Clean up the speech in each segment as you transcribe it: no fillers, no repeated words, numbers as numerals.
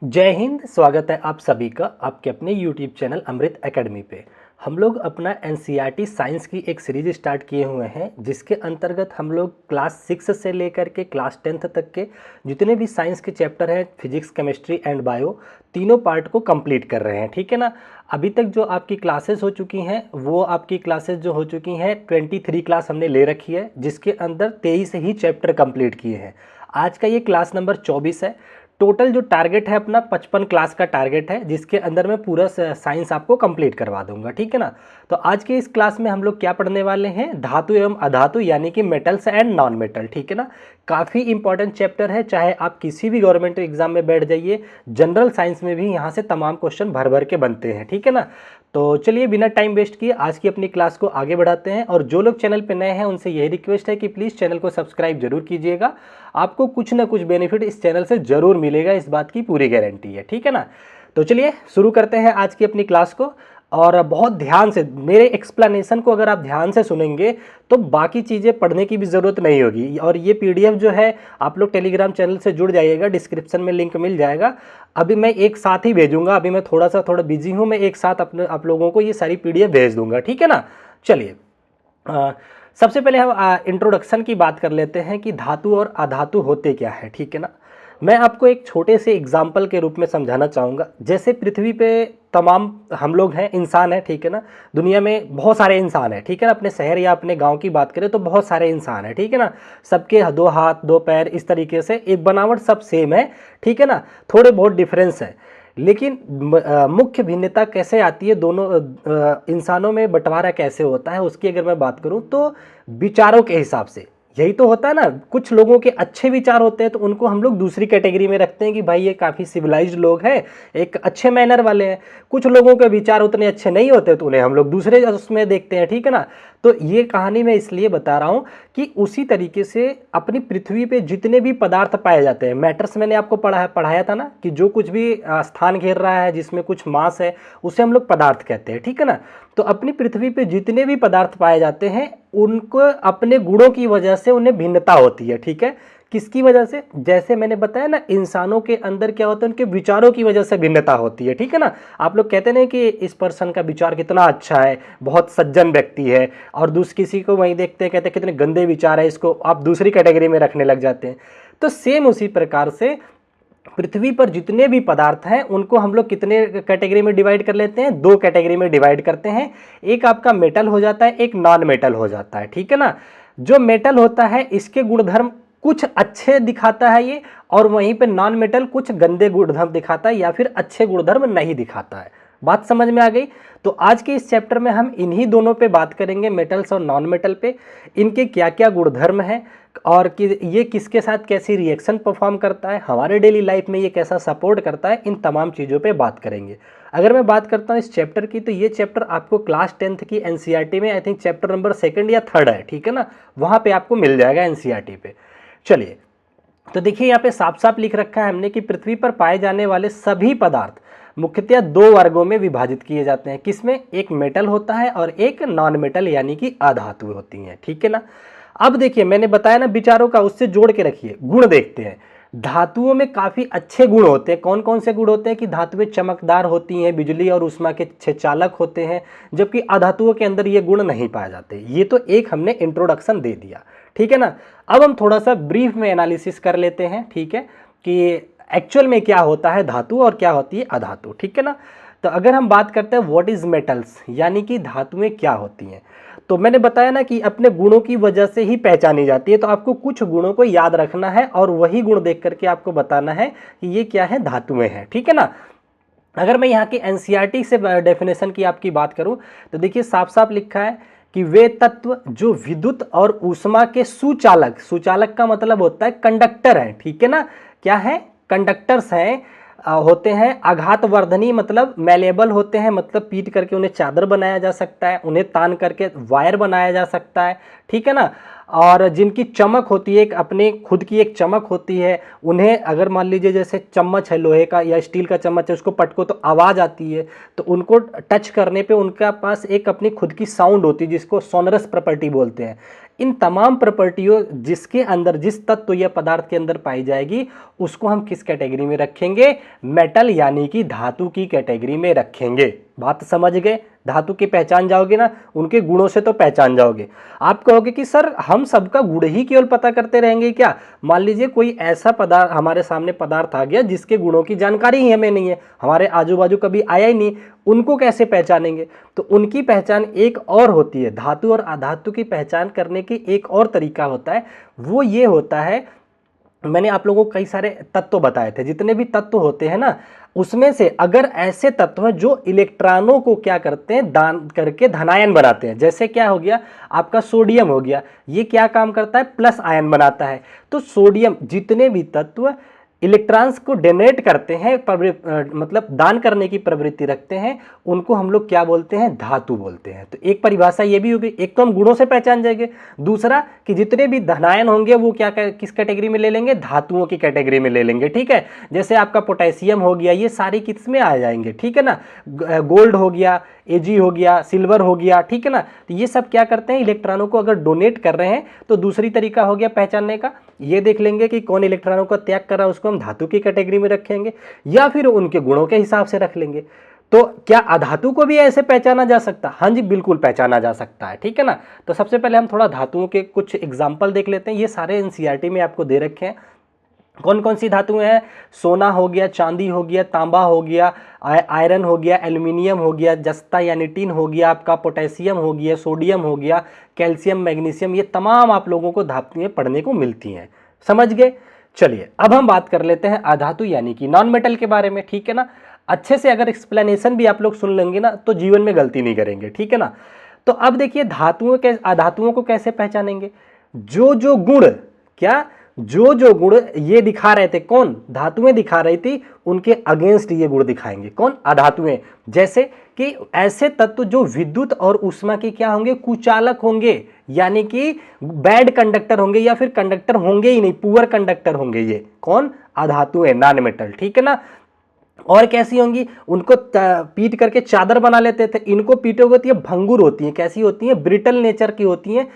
जय हिंद। स्वागत है आप सभी का आपके अपने YouTube चैनल अमृत एकेडमी पे। हम लोग अपना एनसीईआरटी साइंस की एक सीरीज स्टार्ट किए हुए हैं, जिसके अंतर्गत हम लोग क्लास 6 से लेकर के क्लास 10th तक के जितने भी साइंस के चैप्टर हैं, फिजिक्स, केमिस्ट्री एंड बायो, तीनों पार्ट को कंप्लीट कर रहे हैं। ठीक है ना। अभी तक जो आपकी क्लासेस हो चुकी हैं वो आपकी क्लासेस जो हो चुकी हैं 23 क्लास हमने ले रखी है, जिसके अंदर 23 ही चैप्टर कंप्लीट किए हैं। आज का ये क्लास नंबर 24 है। टोटल जो टारगेट है अपना 55 क्लास का टारगेट है, जिसके अंदर मैं पूरा साइंस आपको कंप्लीट करवा दूंगा। ठीक है ना। तो आज के इस क्लास में हम लोग क्या पढ़ने वाले हैं, धातु एवं अधातु यानी कि मेटल्स एंड नॉन मेटल। ठीक है ना। काफ़ी इंपॉर्टेंट चैप्टर है, चाहे आप किसी भी गवर्नमेंट एग्जाम में बैठ जाइए, जनरल साइंस में भी यहाँ से तमाम क्वेश्चन भर भर के बनते हैं। ठीक है ना। तो चलिए बिना टाइम वेस्ट किए आज की अपनी क्लास को आगे बढ़ाते हैं। और जो लोग चैनल पे नए हैं उनसे यही रिक्वेस्ट है कि प्लीज़ चैनल को सब्सक्राइब जरूर कीजिएगा। आपको कुछ ना कुछ बेनिफिट इस चैनल से जरूर मिलेगा, इस बात की पूरी गारंटी है। ठीक है ना। तो चलिए शुरू करते हैं आज की अपनी क्लास को। और बहुत ध्यान से मेरे एक्सप्लेनेशन को अगर आप ध्यान से सुनेंगे तो बाकी चीज़ें पढ़ने की भी ज़रूरत नहीं होगी। और ये पीडीएफ जो है आप लोग टेलीग्राम चैनल से जुड़ जाइएगा, डिस्क्रिप्शन में लिंक मिल जाएगा। अभी मैं एक साथ ही भेजूंगा, अभी मैं थोड़ा बिजी हूँ, मैं एक साथ अपने आप लोगों को ये सारी पीडीएफ भेज दूंगा। ठीक है ना। चलिए सबसे पहले हम इंट्रोडक्शन की बात कर लेते हैं कि धातु और अधातु होते क्या है। ठीक है ना। मैं आपको एक छोटे से एग्जाम्पल के रूप में समझाना चाहूँगा। जैसे पृथ्वी पे तमाम हम लोग हैं, इंसान हैं। ठीक है ना। दुनिया में बहुत सारे इंसान हैं। ठीक है ना। अपने शहर या अपने गांव की बात करें तो बहुत सारे इंसान हैं। ठीक है ना। सबके दो हाथ दो पैर इस तरीके से, एक बनावट सब सेम है। ठीक है ना। थोड़े बहुत डिफरेंस है, लेकिन मुख्य भिन्नता कैसे आती है, दोनों इंसानों में बंटवारा कैसे होता है, उसकी अगर मैं बात करूं तो विचारों के हिसाब से। यही तो होता है ना, कुछ लोगों के अच्छे विचार होते हैं तो उनको हम लोग दूसरी कैटेगरी में रखते हैं कि भाई ये काफ़ी सिविलाइज्ड लोग हैं, एक अच्छे मैनर वाले हैं। कुछ लोगों के विचार उतने अच्छे नहीं होते तो उन्हें हम लोग दूसरे उसमें देखते हैं। ठीक है ना। तो ये कहानी मैं इसलिए बता रहा हूँ कि उसी तरीके से अपनी पृथ्वी पे जितने भी पदार्थ पाए जाते हैं, मैटर्स मैंने आपको पढ़ाया था ना, कि जो कुछ भी स्थान घेर रहा है जिसमें कुछ मास है उसे हम लोग पदार्थ कहते हैं। ठीक है ना। तो अपनी पृथ्वी पे जितने भी पदार्थ पाए जाते हैं उनको अपने गुणों की वजह से उन्हें भिन्नता होती है। ठीक है। किसकी वजह से, जैसे मैंने बताया ना, इंसानों के अंदर क्या होता है, उनके विचारों की वजह से भिन्नता होती है। ठीक है ना। आप लोग कहते हैं कि इस पर्सन का विचार कितना अच्छा है, बहुत सज्जन व्यक्ति है, और किसी को वहीं देखते हैं कहते हैं कितने गंदे विचार है, इसको आप दूसरी कैटेगरी में रखने लग जाते हैं। तो सेम उसी प्रकार से पृथ्वी पर जितने भी पदार्थ हैं उनको हम लोग कितने कैटेगरी में डिवाइड कर लेते हैं, दो कैटेगरी में डिवाइड करते हैं। एक आपका मेटल हो जाता है, एक नॉन मेटल हो जाता है। ठीक है ना। जो मेटल होता है इसके गुणधर्म कुछ अच्छे दिखाता है ये, और वहीं पे नॉन मेटल कुछ गंदे गुणधर्म दिखाता है या फिर अच्छे गुणधर्म नहीं दिखाता है। बात समझ में आ गई। तो आज के इस चैप्टर में हम इन्हीं दोनों पे बात करेंगे, मेटल्स और नॉन मेटल पे, इनके क्या क्या गुणधर्म हैं और कि ये किसके साथ कैसी रिएक्शन परफॉर्म करता है, हमारे डेली लाइफ में ये कैसा सपोर्ट करता है, इन तमाम चीज़ों पे बात करेंगे। अगर मैं बात करता हूँ इस चैप्टर की, तो ये चैप्टर आपको क्लास 10th की एनसीईआरटी में आई थिंक चैप्टर नंबर 2 या 3 है। ठीक है ना। वहाँ पे आपको मिल जाएगा एनसीईआरटी पे। चलिए, तो देखिए यहाँ पे साफ साफ लिख रखा है हमने कि पृथ्वी पर पाए जाने वाले सभी पदार्थ मुख्यतः दो वर्गों में विभाजित किए जाते हैं। किसमें, एक मेटल होता है और एक नॉन मेटल यानी कि अधातु होती हैं। ठीक है ना। अब देखिए मैंने बताया ना विचारों का, उससे जोड़ के रखिए। गुण देखते हैं। धातुओं में काफी अच्छे गुण होते हैं। कौन कौन से गुण होते हैं कि धातुएं चमकदार होती हैं, बिजली और उष्मा के चालक होते हैं, जबकि अधातुओं के अंदर ये गुण नहीं पाए जाते। ये तो एक हमने इंट्रोडक्शन दे दिया। ठीक है ना। अब हम थोड़ा सा ब्रीफ में एनालिसिस कर लेते हैं। ठीक है, कि एक्चुअल में क्या होता है धातु और क्या होती है अधातु। ठीक है ना। तो अगर हम बात करते हैं व्हाट इज मेटल्स यानी कि धातुएं क्या होती हैं, तो मैंने बताया ना कि अपने गुणों की वजह से ही पहचानी जाती है। तो आपको कुछ गुणों को याद रखना है और वही गुण देख करके आपको बताना है कि ये क्या है, धातुएं हैं। ठीक है ना। अगर मैं यहाँ की एनसीईआरटी से डेफिनेशन की आपकी बात करूं तो देखिए साफ साफ लिखा है कि वे तत्व जो विद्युत और ऊष्मा के सुचालक, सुचालक का मतलब होता है कंडक्टर है। ठीक है ना। क्या है, कंडक्टर्स हैं, होते हैं। आघातवर्धनी मतलब मैलेबल होते हैं, मतलब पीट करके उन्हें चादर बनाया जा सकता है, उन्हें तान करके वायर बनाया जा सकता है। ठीक है ना। और जिनकी चमक होती है, एक अपने खुद की एक चमक होती है, उन्हें अगर मान लीजिए जैसे चम्मच है लोहे का या स्टील का चम्मच है, उसको पटको तो आवाज़ आती है, तो उनको टच करने पे उनका पास एक अपनी खुद की साउंड होती है जिसको सोनरस प्रॉपर्टी बोलते हैं। इन तमाम प्रॉपर्टियों जिसके अंदर जिस तत्व या पदार्थ के अंदर पाई जाएगी उसको हम किस कैटेगरी में रखेंगे? मेटल यानी कि धातु की कैटेगरी में रखेंगे। बात समझ गए? धातु की पहचान जाओगे ना, उनके गुणों से तो पहचान जाओगे। आप कहोगे कि सर हम सबका गुण ही केवल पता करते रहेंगे क्या? मान लीजिए कोई ऐसा पदार्थ हमारे सामने पदार्थ आ गया जिसके गुणों की जानकारी ही हमें नहीं है, हमारे आजू बाजू कभी आया ही नहीं, उनको कैसे पहचानेंगे? तो उनकी पहचान एक और होती है। धातु और अधातु की पहचान करने की एक और तरीका होता है, वो ये होता है, मैंने आप लोगों को कई सारे तत्व बताए थे, जितने भी तत्व होते हैं ना, उसमें से अगर ऐसे तत्व हैं जो इलेक्ट्रॉनों को क्या करते हैं, दान करके धनायन बनाते हैं, जैसे क्या हो गया आपका सोडियम हो गया, ये क्या काम करता है? प्लस आयन बनाता है। तो सोडियम, जितने भी तत्व इलेक्ट्रॉन्स को डोनेट करते हैं, मतलब दान करने की प्रवृत्ति रखते हैं, उनको हम लोग क्या बोलते हैं? धातु बोलते हैं। तो एक परिभाषा ये भी होगी, एक तो हम गुणों से पहचान जाएंगे, दूसरा कि जितने भी धनायन होंगे वो क्या किस कैटेगरी में ले लेंगे? धातुओं की कैटेगरी में ले लेंगे। ठीक है, जैसे आपका पोटेशियम हो गया, ये सारी किस में आ जाएंगे? ठीक है ना, गोल्ड हो गया, एजी हो गया, सिल्वर हो गया, ठीक है ना। तो ये सब क्या करते हैं? इलेक्ट्रॉनों को अगर डोनेट कर रहे हैं तो दूसरी तरीका हो गया पहचानने का, ये देख लेंगे कि कौन इलेक्ट्रॉनों का त्याग कर रहा है, उसको हम धातु की कैटेगरी में रखेंगे या फिर उनके गुणों के हिसाब से रख लेंगे। तो क्या अधातु को भी ऐसे पहचाना जा सकता है? हाँ जी, बिल्कुल पहचाना जा सकता है। ठीक है ना। तो सबसे पहले हम थोड़ा धातुओं के कुछ एग्जाम्पल देख लेते हैं। ये सारे एनसीईआरटी में आपको दे रखे हैं। कौन कौन सी धातुएं हैं? सोना हो गया, चांदी हो गया, तांबा हो गया, आयरन हो गया, एल्यूमिनियम हो गया, जस्ता यानी टिन हो गया, आपका पोटेशियम हो गया, सोडियम हो गया, कैल्शियम, मैग्नीशियम, ये तमाम आप लोगों को धातुएं पढ़ने को मिलती हैं। समझ गए? चलिए अब हम बात कर लेते हैं अधातु यानी कि नॉन मेटल के बारे में। ठीक है ना। अच्छे से अगर एक्सप्लेनेशन भी आप लोग सुन लेंगे ना तो जीवन में गलती नहीं करेंगे। ठीक है ना। तो अब देखिए धातुओं के अधातुओं को कैसे पहचानेंगे? जो जो गुण, क्या जो जो गुण ये दिखा रहे थे, कौन? धातुएं दिखा रही थी, उनके अगेंस्ट ये गुण दिखाएंगे। कौन? अधातुएं। जैसे कि ऐसे तत्व जो विद्युत और ऊष्मा के क्या होंगे? कुचालक होंगे, यानी कि बैड कंडक्टर होंगे या फिर कंडक्टर होंगे ही नहीं, पुअर कंडक्टर होंगे। ये कौन? अधातुएं, नॉन मेटल। ठीक है ना। और कैसी होंगी? उनको पीट करके चादर बना लेते थे, इनको पीटोगे तो ये भंगुर होती हैं। कैसी होती हैं? ब्रिटल नेचर की होती हैं,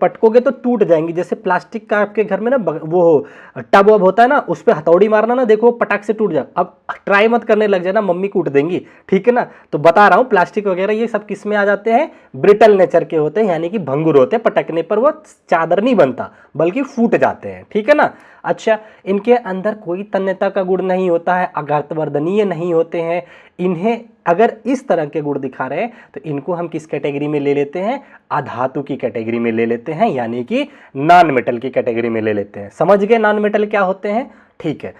पटकोगे तो टूट जाएंगी। जैसे प्लास्टिक का आपके घर में ना वो टब वब होता है ना, उस पर हथौड़ी मारना ना, देखो पटाख से टूट जाए। अब ट्राई मत करने लग जाए ना, मम्मी कूट देंगी। ठीक है ना। तो बता रहा हूँ, प्लास्टिक वगैरह ये सब किस में आ जाते हैं? ब्रिटल नेचर के होते हैं, यानी कि भंगुर होते हैं, पटकने पर वो चादर नहीं बनता बल्कि फूट जाते हैं। ठीक है ना। अच्छा, इनके अंदर कोई तन्यता का गुण नहीं होता है, आघातवर्धनीय नहीं होते हैं। इन्हें अगर इस तरह के गुण दिखा रहे हैं तो इनको हम किस कैटेगरी में ले लेते हैं? अधातु की कैटेगरी में ले लेते हैं, यानी कि नॉन मेटल की कैटेगरी में ले लेते हैं। समझ गए नॉन मेटल क्या होते हैं? ठीक है।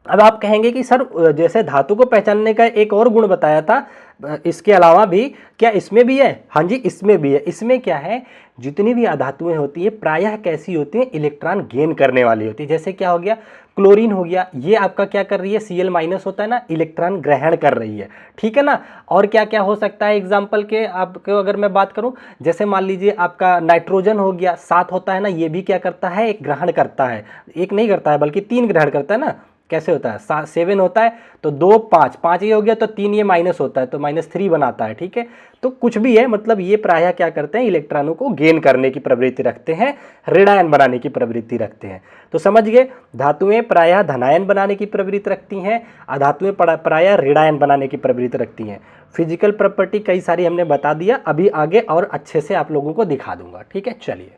अब आप कहेंगे कि सर जैसे धातु को पहचानने का एक और गुण बताया था, इसके अलावा भी क्या इसमें भी है? हाँ जी, इसमें भी है। इसमें क्या है? जितनी भी अधातुएं होती है प्रायः कैसी होती हैं? इलेक्ट्रॉन गेन करने वाली होती है। जैसे क्या हो गया? क्लोरीन हो गया, ये आपका क्या कर रही है? Cl- होता है ना, इलेक्ट्रॉन ग्रहण कर रही है। ठीक है ना। और क्या क्या हो सकता है एग्जाम्पल के आपको अगर मैं बात करूं, जैसे मान लीजिए आपका नाइट्रोजन हो गया, 7 होता है ना, ये भी क्या करता है? एक ग्रहण करता है, एक नहीं करता है बल्कि 3 ग्रहण करता है ना। कैसे होता है? 7 होता है तो 2 5 5 ये हो गया, तो 3 ये माइनस होता है तो -3 बनाता है। ठीक है। तो कुछ भी है, मतलब ये प्रायः क्या करते हैं? इलेक्ट्रॉनों को गेन करने की प्रवृत्ति रखते हैं, ऋणायन बनाने की प्रवृत्ति रखते हैं। तो समझ गए, धातुएं प्रायः धनायन बनाने की प्रवृत्ति रखती हैं, अधातुएं प्रायः ऋणायन बनाने की प्रवृत्ति रखती हैं। फिजिकल प्रॉपर्टी कई सारी हमने बता दिया, अभी आगे और अच्छे से आप लोगों को दिखा दूंगा। ठीक है। चलिए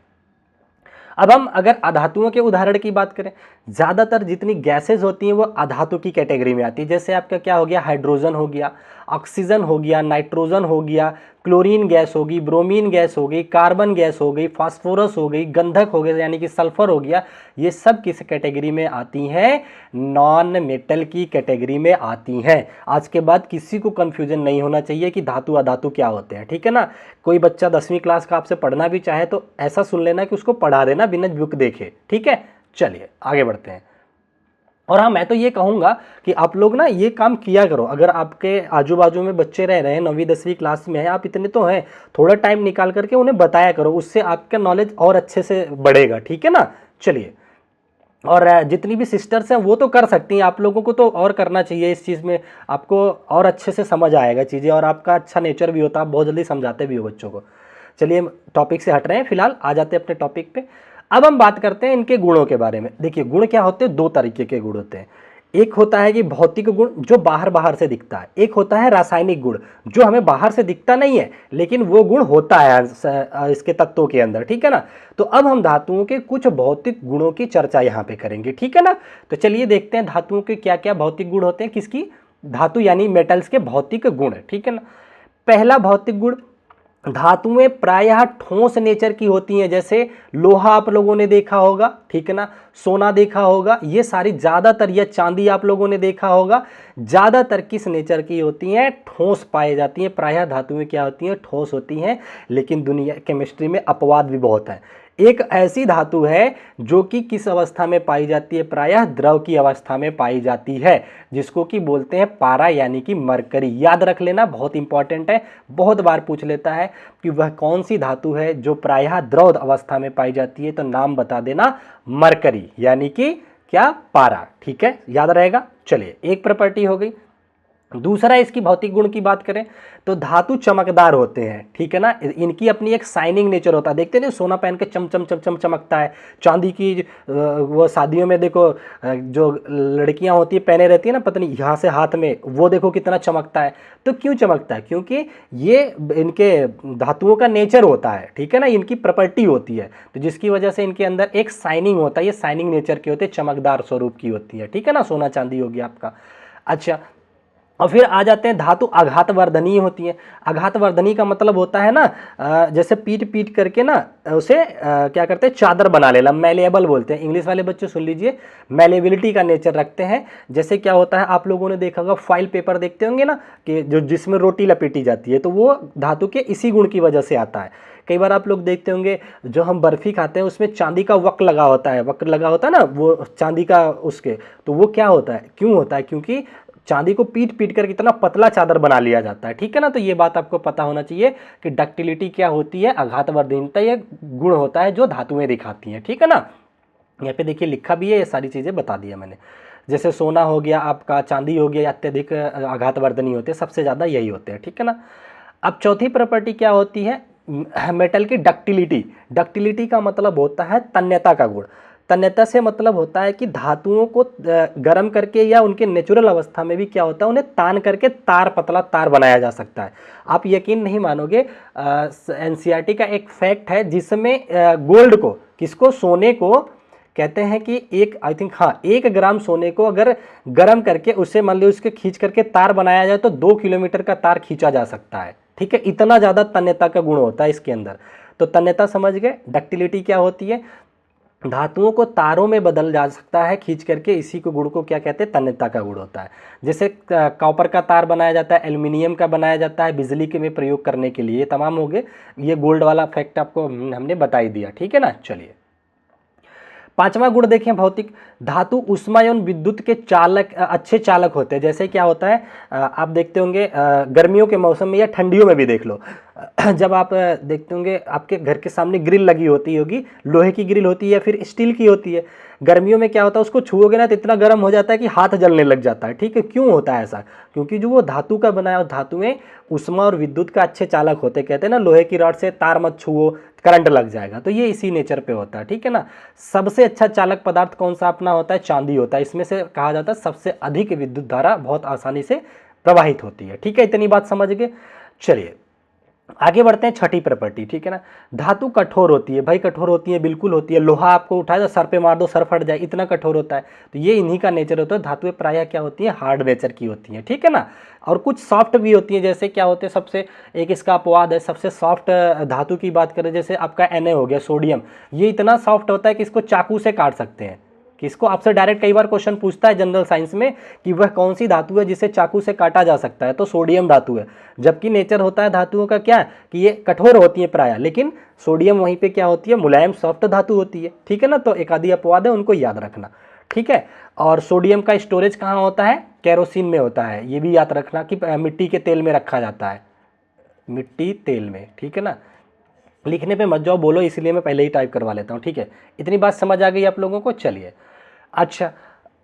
अब हम अगर अधातुओं के उदाहरण की बात करें, ज़्यादातर जितनी गैसेज होती हैं वो अधातु की कैटेगरी में आती है। जैसे आपका क्या हो गया? हाइड्रोजन हो गया, ऑक्सीजन हो गया, नाइट्रोजन हो गया, क्लोरीन गैस होगी, ब्रोमीन गैस हो गई, कार्बन गैस हो गई, फास्फोरस हो गई, गंधक हो गया यानी कि सल्फर हो गया। ये सब किस कैटेगरी में आती हैं? नॉन मेटल की कैटेगरी में आती हैं। आज के बाद किसी को कंफ्यूजन नहीं होना चाहिए कि धातु अधातु क्या होते हैं। ठीक है ना। कोई बच्चा 10वीं क्लास का आपसे पढ़ना भी चाहे तो ऐसा सुन लेना कि उसको पढ़ा देना बिना बुक देखे। ठीक है। चलिए आगे बढ़ते हैं। और हाँ, मैं तो ये कहूँगा कि आप लोग ना ये काम किया करो। अगर आपके आजू बाजू में बच्चे रह रहे हैं 9वीं 10वीं क्लास में हैं, आप इतने तो हैं, थोड़ा टाइम निकाल करके उन्हें बताया करो, उससे आपका नॉलेज और अच्छे से बढ़ेगा। ठीक है ना। चलिए, और जितनी भी सिस्टर्स हैं वो तो कर सकती हैं, आप लोगों को तो और करना चाहिए इस चीज़ में, आपको और अच्छे से समझ आएगा चीज़ें, और आपका अच्छा नेचर भी होता है, आप बहुत जल्दी समझाते भी हो बच्चों को। चलिए, टॉपिक से हट रहे हैं, फिलहाल आ जाते हैं अपने टॉपिक पे। अब हम बात करते हैं इनके गुणों के बारे में। देखिए, गुण क्या होते हैं, दो तरीके के गुण होते हैं। एक होता है कि भौतिक गुण जो बाहर बाहर से दिखता है, एक होता है रासायनिक गुण जो हमें बाहर से दिखता नहीं है लेकिन वो गुण होता है इसके तत्वों के अंदर। ठीक है ना। तो अब हम धातुओं के कुछ भौतिक गुणों की चर्चा यहाँ पे करेंगे। ठीक है ना। तो चलिए देखते हैं धातुओं के क्या क्या भौतिक गुण होते हैं, किसकी, धातु यानी मेटल्स के भौतिक गुण। ठीक है ना। पहला भौतिक गुण, धातुएं प्रायः ठोस नेचर की होती हैं। जैसे लोहा आप लोगों ने देखा होगा, ठीक है ना, सोना देखा होगा, ये सारी ज़्यादातर, या चांदी आप लोगों ने देखा होगा, ज़्यादातर किस नेचर की होती हैं, ठोस पाई जाती हैं। प्रायः धातुएं क्या होती हैं, ठोस होती हैं। लेकिन दुनिया केमिस्ट्री में अपवाद भी बहुत है। एक ऐसी धातु है जो कि किस अवस्था में पाई जाती है, प्रायः द्रव की अवस्था में पाई जाती है, जिसको कि बोलते हैं पारा यानी कि मरकरी। याद रख लेना, बहुत इंपॉर्टेंट है, बहुत बार पूछ लेता है कि वह कौन सी धातु है जो प्रायः द्रव अवस्था में पाई जाती है, तो नाम बता देना, मरकरी यानी कि क्या, पारा। ठीक है, याद रहेगा। चलिए, एक प्रॉपर्टी हो गई। दूसरा, इसकी भौतिक गुण की बात करें तो धातु चमकदार होते हैं। ठीक है ना। इनकी अपनी एक शाइनिंग नेचर होता है। देखते हैं सोना पहन के चम चम चम चम चमकता है। चांदी की वो शादियों में देखो, जो लड़कियां होती है पहने रहती है ना पत्नी, यहाँ से हाथ में, वो देखो कितना चमकता है। तो क्यों चमकता है, क्योंकि ये इनके धातुओं का नेचर होता है। ठीक है ना, इनकी प्रॉपर्टी होती है, तो जिसकी वजह से इनके अंदर एक शाइनिंग होता है। ये शाइनिंग नेचर के होते हैं, चमकदार स्वरूप की होती है। ठीक है ना, सोना चांदी हो गया आपका। अच्छा, और फिर आ जाते हैं धातु आघातवर्धनीय होती है। आघातवर्धनी का मतलब होता है ना, जैसे पीट पीट करके ना उसे क्या करते हैं, चादर बना लेना, मैलेबल बोलते हैं। इंग्लिश वाले बच्चे सुन लीजिए, मैलेबिलिटी का नेचर रखते हैं। जैसे क्या होता है, आप लोगों ने देखा होगा, फॉइल पेपर देखते होंगे ना, कि जो जिसमें रोटी लपेटी जाती है, तो वो धातु के इसी गुण की वजह से आता है। कई बार आप लोग देखते होंगे, जो हम बर्फी खाते हैं उसमें चांदी का वक लगा होता है, वक्र लगा होता है ना, वो चांदी का उसके, तो वो क्या होता है, क्यों होता है, क्योंकि चांदी को पीट पीट कर कितना पतला चादर बना लिया जाता है। ठीक है ना। तो ये बात आपको पता होना चाहिए कि डक्टिलिटी क्या होती है, आघातवर्धनीयता, ये गुण होता है जो धातुएं दिखाती हैं। ठीक है ना। यहाँ पे देखिए लिखा भी है, ये सारी चीज़ें बता दिया मैंने। जैसे सोना हो गया आपका, चांदी हो गया, अत्यधिक आघातवर्धनीय होते हैं, सबसे ज़्यादा यही होते हैं। ठीक है ना। अब चौथी प्रॉपर्टी क्या होती है, मेटल की डक्टिलिटी। डक्टिलिटी का मतलब होता है तन्यता का गुण। तन्यता से मतलब होता है कि धातुओं को गर्म करके या उनके नेचुरल अवस्था में भी क्या होता है, उन्हें तान करके तार, पतला तार बनाया जा सकता है। आप यकीन नहीं मानोगे, एनसीईआरटी का एक फैक्ट है जिसमें गोल्ड को, किसको, सोने को कहते हैं कि एक, आई थिंक हाँ, 1 ग्राम सोने को अगर गर्म करके उसे मान लो उसके खींच करके तार बनाया जाए तो 2 किलोमीटर का तार खींचा जा सकता है। ठीक है, इतना ज़्यादा तन्यता का गुण होता है इसके अंदर। तो तन्यता समझ गए। डक्टिलिटी क्या होती है, धातुओं को तारों में बदल जा सकता है खींच करके, इसी को गुण को क्या कहते हैं, तन्यता का गुण होता है। जैसे कॉपर का तार बनाया जाता है, एल्युमिनियम का बनाया जाता है बिजली के में प्रयोग करने के लिए। तमाम हो गए, ये गोल्ड वाला फैक्ट आपको हमने बता ही दिया। ठीक है ना। चलिए, पांचवा गुण देखें भौतिक, धातु उष्मा एवं विद्युत के चालक, अच्छे चालक होते हैं। जैसे क्या होता है, आप देखते होंगे गर्मियों के मौसम में या ठंडियों में भी देख लो, जब आप देखते होंगे आपके घर के सामने ग्रिल लगी होती होगी, लोहे की ग्रिल होती है या फिर स्टील की होती है। गर्मियों में क्या होता है, उसको छुओगे ना तो इतना गर्म हो जाता है कि हाथ जलने लग जाता है। ठीक है, क्यों होता है ऐसा, क्योंकि जो वो धातु का बनाया, और धातुएं उष्मा और विद्युत का अच्छे चालक होते। कहते हैं ना, लोहे की रॉड से तार मत छुओ, करंट लग जाएगा, तो ये इसी नेचर पे होता है। ठीक है ना। सबसे अच्छा चालक पदार्थ कौन सा अपना होता है, चांदी होता है। इसमें से कहा जाता है सबसे अधिक विद्युत धारा बहुत आसानी से प्रवाहित होती है। ठीक है, इतनी बात समझ गए। चलिए आगे बढ़ते हैं, छठी प्रॉपर्टी। ठीक है ना, धातु कठोर होती है। भाई कठोर होती है, बिल्कुल होती है। लोहा आपको उठाए तो सर पे मार दो, सर फट जाए, इतना कठोर होता है। तो ये इन्हीं का नेचर होता है। धातुएं प्रायः क्या होती हैं, हार्ड नेचर की होती हैं। ठीक है ना। और कुछ सॉफ्ट भी होती हैं। जैसे क्या होते हैं, सबसे एक इसका अपवाद है, सबसे सॉफ्ट धातु की बात करें, जैसे आपका Na हो गया, सोडियम, ये इतना सॉफ्ट होता है कि इसको चाकू से काट सकते हैं। कि इसको आपसे डायरेक्ट कई बार क्वेश्चन पूछता है जनरल साइंस में कि वह कौन सी धातु है जिसे चाकू से काटा जा सकता है, तो सोडियम धातु है। जबकि नेचर होता है धातुओं का क्या, कि ये कठोर होती है प्रायः, लेकिन सोडियम वहीं पे क्या होती है, मुलायम सॉफ्ट धातु होती है। ठीक है ना। तो एक आधी अपवाद है, उनको याद रखना। ठीक है। और सोडियम का स्टोरेज कहाँ होता है, केरोसिन में होता है, ये भी याद रखना कि मिट्टी के तेल में रखा जाता है, मिट्टी तेल में, ठीक है ना। लिखने पे मत जाओ, बोलो, इसलिए मैं पहले ही टाइप करवा लेता हूँ, ठीक है। इतनी बात समझ आ गई आप लोगों को, चलिए। अच्छा,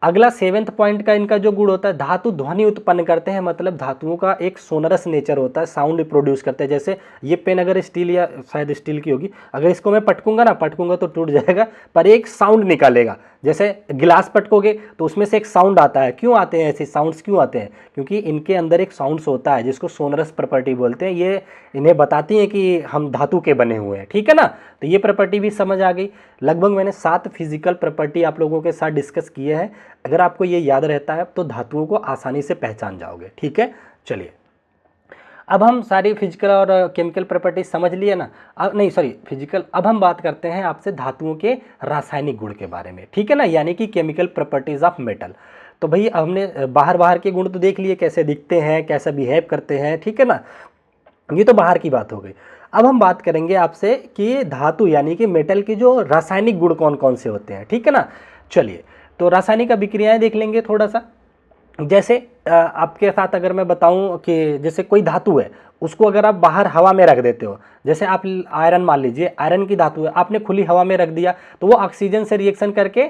अगला 7th पॉइंट का इनका जो गुण होता है, धातु ध्वनि उत्पन्न करते हैं, मतलब धातुओं का एक सोनरस नेचर होता है, साउंड प्रोड्यूस करते हैं। जैसे ये पेन अगर स्टील या शायद स्टील की होगी, अगर इसको मैं पटकूंगा तो टूट जाएगा, पर एक साउंड निकालेगा। जैसे गिलास पटकोगे तो उसमें से एक साउंड आता है। क्यों आते हैं ऐसे साउंड्स, क्यों आते हैं? क्योंकि इनके अंदर एक साउंड्स होता है जिसको सोनरस प्रॉपर्टी बोलते हैं। ये इन्हें बताती हैं कि हम धातु के बने हुए हैं, ठीक है ना। तो ये प्रॉपर्टी भी समझ आ गई। लगभग मैंने 7 फिजिकल प्रॉपर्टी आप लोगों के साथ डिस्कस किए हैं। अगर आपको ये याद रहता है तो धातुओं को आसानी से पहचान जाओगे, ठीक है। चलिए, अब हम सारी फिजिकल और केमिकल प्रॉपर्टी समझ लिए ना। अब नहीं, सॉरी, फिजिकल। अब हम बात करते हैं आपसे धातुओं के रासायनिक गुण के बारे में, ठीक है ना, यानी कि केमिकल प्रॉपर्टीज ऑफ मेटल। तो भाई हमने बाहर के गुण तो देख लिए, कैसे दिखते हैं, कैसे बिहेव करते हैं, ठीक है ना, ये तो बाहर की बात हो गई। अब हम बात करेंगे आपसे कि धातु यानी कि मेटल के जो रासायनिक गुण कौन कौन से होते हैं, ठीक है ना। चलिए, तो रासायनिक अभिक्रियाएं देख लेंगे थोड़ा सा। जैसे आपके साथ अगर मैं बताऊं कि जैसे कोई धातु है, उसको अगर आप बाहर हवा में रख देते हो, जैसे आप आयरन मान लीजिए, आयरन की धातु है, आपने खुली हवा में रख दिया तो वो ऑक्सीजन से रिएक्शन करके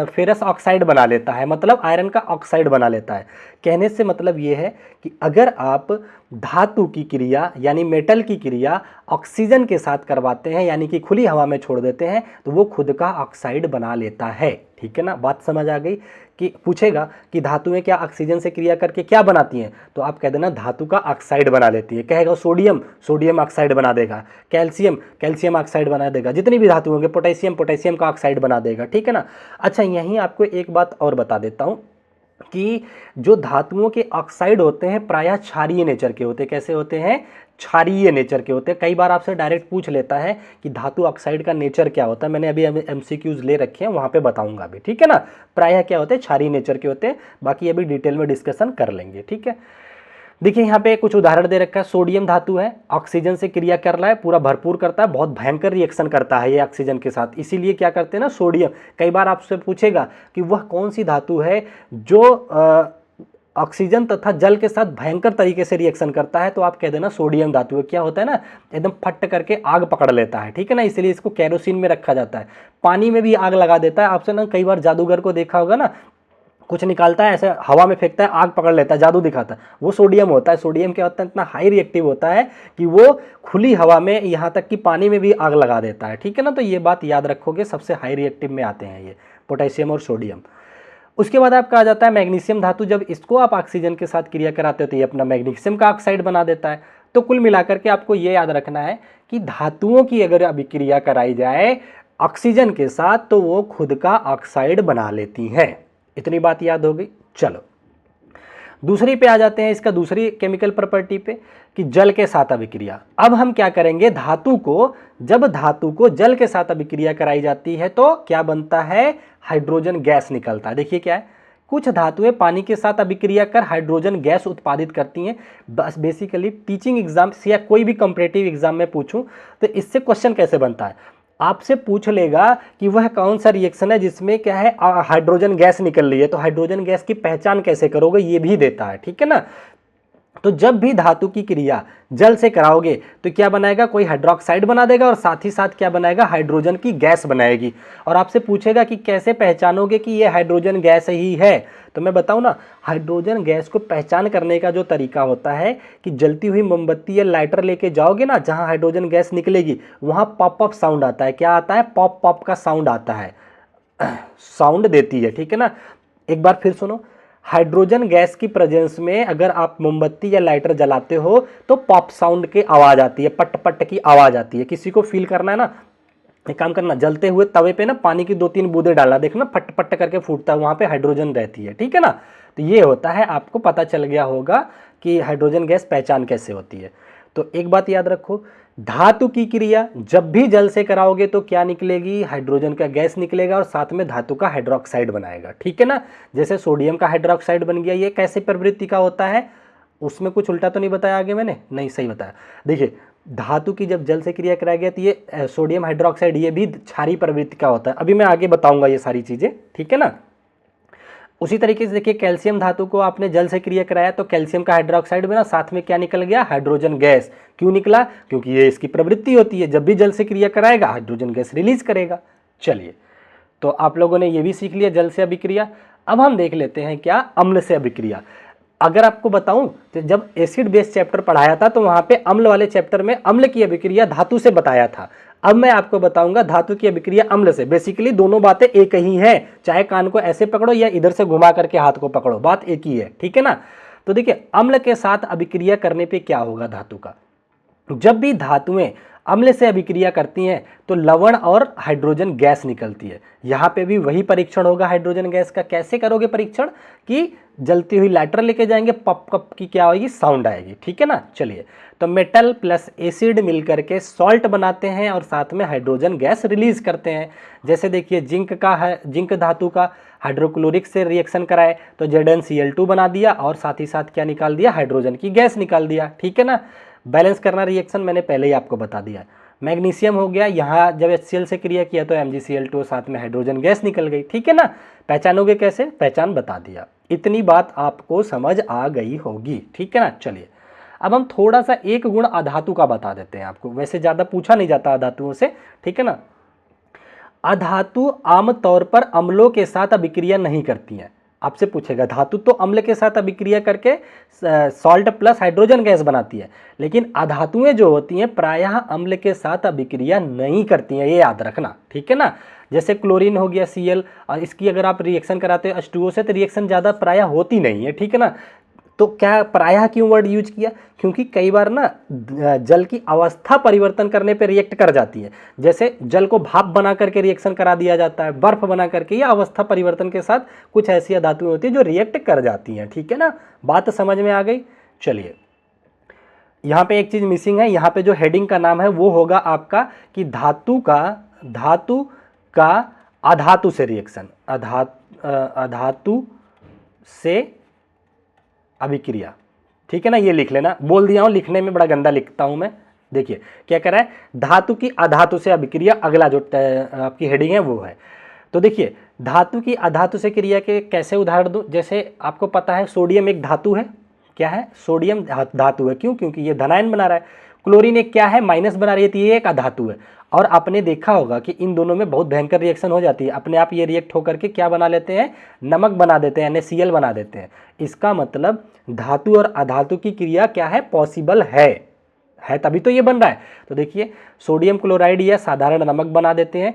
फेरस ऑक्साइड बना लेता है, मतलब आयरन का ऑक्साइड बना लेता है। कहने से मतलब ये है कि अगर आप धातु की क्रिया यानी मेटल की क्रिया ऑक्सीजन के साथ करवाते हैं, यानी कि खुली हवा में छोड़ देते हैं, तो वो खुद का ऑक्साइड बना लेता है, ठीक है ना। बात समझ आ गई। कि पूछेगा कि धातुएं क्या ऑक्सीजन से क्रिया करके क्या बनाती हैं, तो आप कह देना धातु का ऑक्साइड बना लेती है। कहेगा सोडियम, सोडियम ऑक्साइड बना देगा, कैल्शियम, कैल्शियम ऑक्साइड बना देगा, जितनी भी धातु होंगे, पोटेशियम, पोटेशियम का ऑक्साइड बना देगा, ठीक है ना। अच्छा, यहीं आपको एक बात और बता देता हूं कि जो धातुओं के ऑक्साइड होते हैं प्रायः क्षारीय नेचर के होते हैं। कैसे होते हैं? क्षारीय नेचर के होते हैं। कई बार आपसे डायरेक्ट पूछ लेता है कि धातु ऑक्साइड का नेचर क्या होता है। मैंने अभी एमसीक्यूज ले रखे हैं, वहां पे बताऊंगा अभी, ठीक है ना। प्रायः क्या होते हैं? क्षारीय नेचर के होते हैं। बाकी अभी डिटेल में डिस्कशन कर लेंगे, ठीक है। देखिए यहाँ पे कुछ उदाहरण दे रखा है। सोडियम धातु है, ऑक्सीजन से क्रिया कर रहा है, पूरा भरपूर करता है, बहुत भयंकर रिएक्शन करता है ये ऑक्सीजन के साथ, इसीलिए क्या करते हैं ना सोडियम। कई बार आपसे पूछेगा कि वह कौन सी धातु है जो ऑक्सीजन तथा जल के साथ भयंकर तरीके से रिएक्शन करता है, तो आप कह देना सोडियम धातु है। क्या होता है ना, एकदम फट करके आग पकड़ लेता है, ठीक है ना, इसलिए इसको केरोसिन में रखा जाता है। पानी में भी आग लगा देता है। आपसे ना कई बार जादूगर को देखा होगा ना, कुछ निकालता है, ऐसे हवा में फेंकता है, आग पकड़ लेता है, जादू दिखाता है, वो सोडियम होता है। सोडियम क्या होता है? इतना हाई रिएक्टिव होता है कि वो खुली हवा में, यहाँ तक कि पानी में भी आग लगा देता है, ठीक है ना। तो ये बात याद रखोगे, सबसे हाई रिएक्टिव में आते हैं ये पोटेशियम और सोडियम। उसके बाद आपका आ जाता है मैग्नीशियम धातु। जब इसको आप ऑक्सीजन के साथ क्रिया कराते हो तो ये अपना मैग्नीशियम का ऑक्साइड बना देता है। तो कुल मिलाकर के आपको ये याद रखना है कि धातुओं की अगर अभिक्रिया कराई जाए ऑक्सीजन के साथ तो वो खुद का ऑक्साइड बना लेती हैं। इतनी बात याद हो गई। चलो दूसरी पे आ जाते हैं, इसका दूसरी केमिकल प्रॉपर्टी पे कि जल के साथ अभिक्रिया। अब हम क्या करेंगे, धातु को, जब धातु को जल के साथ अभिक्रिया कराई जाती है तो क्या बनता है? हाइड्रोजन गैस निकलता है। देखिए क्या है, कुछ धातुएं पानी के साथ अभिक्रिया कर हाइड्रोजन गैस उत्पादित करती हैं। बस बेसिकली टीचिंग एग्जाम से या कोई भी कॉम्पिटिटिव एग्जाम में पूछूं तो इससे क्वेश्चन कैसे बनता है, आपसे पूछ लेगा कि वह कौन सा रिएक्शन है जिसमें क्या है हाइड्रोजन गैस निकल रही है, तो हाइड्रोजन गैस की पहचान कैसे करोगे, ये भी देता है, ठीक है ना। तो जब भी धातु की क्रिया जल से कराओगे तो क्या बनाएगा? कोई हाइड्रोक्साइड बना देगा और साथ ही साथ क्या बनाएगा? हाइड्रोजन की गैस बनाएगी। और आपसे पूछेगा कि कैसे पहचानोगे कि ये हाइड्रोजन गैस ही है, तो मैं बताऊं ना, हाइड्रोजन गैस को पहचान करने का जो तरीका होता है कि जलती हुई मोमबत्ती या लाइटर लेके जाओगे ना, जहां हाइड्रोजन गैस निकलेगी वहां पॉप अप साउंड आता है। क्या आता है? पॉप पॉप का साउंड आता है, साउंड देती है, ठीक है ना। एक बार फिर सुनो, हाइड्रोजन गैस की प्रेजेंस में अगर आप मोमबत्ती या लाइटर जलाते हो तो पॉप साउंड की आवाज आती है, पट पट की आवाज आती है। किसी को फील करना है ना, एक काम करना, जलते हुए तवे पे ना पानी की 2-3 बूंदे डालना, देखना फट पट करके फूटता है, वहां पे हाइड्रोजन रहती है, ठीक है ना। तो ये होता है, आपको पता चल गया होगा कि हाइड्रोजन गैस पहचान कैसे होती है। तो एक बात याद रखो, धातु की क्रिया जब भी जल से कराओगे तो क्या निकलेगी? हाइड्रोजन का गैस निकलेगा और साथ में धातु का हाइड्रोक्साइड बनाएगा, ठीक है ना। जैसे सोडियम का हाइड्रोक्साइड बन गया, ये कैसे प्रवृत्ति का होता है? उसमें कुछ उल्टा तो नहीं बताया आगे मैंने? नहीं, सही बताया। देखिए धातु की जब जल से क्रिया कराया गया तो ये सोडियम हाइड्रोक्साइड ये भी क्षारीय प्रवृत्ति का होता है। अभी मैं आगे बताऊंगा ये सारी चीजें, ठीक है ना। उसी तरीके से देखिए कैल्शियम धातु को आपने जल से क्रिया कराया तो कैल्शियम का हाइड्रोक्साइड बना, साथ में क्या निकल गया, हाइड्रोजन गैस। क्यों निकला, क्योंकि ये इसकी प्रवृत्ति होती है, जब भी जल से क्रिया कराएगा हाइड्रोजन गैस रिलीज करेगा। चलिए, तो आप लोगों ने ये भी सीख लिया जल से अभिक्रिया। अब हम देख लेते हैं क्या, अम्ल से अभिक्रिया। अगर आपको बताऊं तो जब एसिड बेस चैप्टर पढ़ाया था तो वहां पे अम्ल वाले चैप्टर में अम्ल की अभिक्रिया धातु से बताया था। अब मैं आपको बताऊंगा धातु की अभिक्रिया अम्ल से। बेसिकली दोनों बातें एक ही हैं, चाहे कान को ऐसे पकड़ो या इधर से घुमा करके हाथ को पकड़ो, बात एक ही है, ठीक है ना। तो देखिए अम्ल के साथ अभिक्रिया करने पे क्या होगा धातु का, जब भी धातुएं अम्ल से अभिक्रिया करती हैं तो लवण और हाइड्रोजन गैस निकलती है। यहाँ पे भी वही परीक्षण होगा हाइड्रोजन गैस का। कैसे करोगे परीक्षण, कि जलती हुई लाइटर लेके जाएंगे, पप कप की क्या होगी, साउंड आएगी, ठीक है ना। चलिए, तो मेटल प्लस एसिड मिलकर के सॉल्ट बनाते हैं और साथ में हाइड्रोजन गैस रिलीज करते हैं। जैसे देखिए जिंक का है, जिंक धातु का हाइड्रोक्लोरिक से रिएक्शन कराए तो ZnCl2 बना दिया और साथ ही साथ क्या निकाल दिया, हाइड्रोजन की गैस निकाल दिया, ठीक है ना। बैलेंस करना रिएक्शन मैंने पहले ही आपको बता दिया। मैग्नीशियम हो गया, यहाँ जब HCl से क्रिया किया तो MgCl2 साथ में हाइड्रोजन गैस निकल गई, ठीक है ना। पहचानोगे कैसे, पहचान बता दिया। इतनी बात आपको समझ आ गई होगी, ठीक है ना। चलिए, अब हम थोड़ा सा एक गुण अधातु का बता देते हैं आपको, वैसे ज़्यादा पूछा नहीं जाता अधातुओं से, ठीक है ना। अधातु आमतौर पर अम्लों के साथ अभिक्रिया नहीं करती हैं। आपसे पूछेगा धातु तो अम्ल के साथ अभिक्रिया करके सॉल्ट प्लस हाइड्रोजन गैस बनाती है, लेकिन अधातुएं जो होती हैं प्रायः अम्ल के साथ अभिक्रिया नहीं करती हैं, ये याद रखना, ठीक है ना। जैसे क्लोरीन हो गया Cl, और इसकी अगर आप रिएक्शन कराते हो H2O से तो रिएक्शन ज़्यादा प्रायः होती नहीं है, ठीक है ना। तो क्या प्रायः क्यों वर्ड यूज किया, क्योंकि कई बार ना जल की अवस्था परिवर्तन करने पे रिएक्ट कर जाती है। जैसे जल को भाप बना करके रिएक्शन करा दिया जाता है, बर्फ बना करके, या अवस्था परिवर्तन के साथ कुछ ऐसी धातुएं होती है जो रिएक्ट कर जाती हैं, ठीक है ना। बात समझ में आ गई। चलिए, यहाँ पे एक चीज मिसिंग है, यहाँ पे जो हेडिंग का नाम है वो होगा आपका कि धातु का अधातु से रिएक्शन, अधातु से अभिक्रिया, ठीक है ना। ये लिख लेना, बोल दिया हूं, लिखने में बड़ा गंदा लिखता हूं मैं। देखिए क्या कह रहा है, धातु की अधातु से अभिक्रिया, अगला जो आपकी हेडिंग है वो है। तो देखिए धातु की अधातु से क्रिया के कैसे उदाहरण दूं, जैसे आपको पता है सोडियम एक धातु है, क्या है, सोडियम धातु है, क्यों, क्योंकि ये धनायन बना रहा है। क्लोरीन एक क्या है, माइनस बना रही है, तो ये एक अधातु है। और आपने देखा होगा कि इन दोनों में बहुत भयंकर रिएक्शन हो जाती है, अपने आप ये रिएक्ट होकर के क्या बना लेते हैं, नमक बना देते हैं, NaCl बना देते हैं। इसका मतलब धातु और अधातु की क्रिया क्या है, पॉसिबल है तभी तो ये बन रहा है। तो देखिए सोडियम क्लोराइड या साधारण नमक बना देते हैं।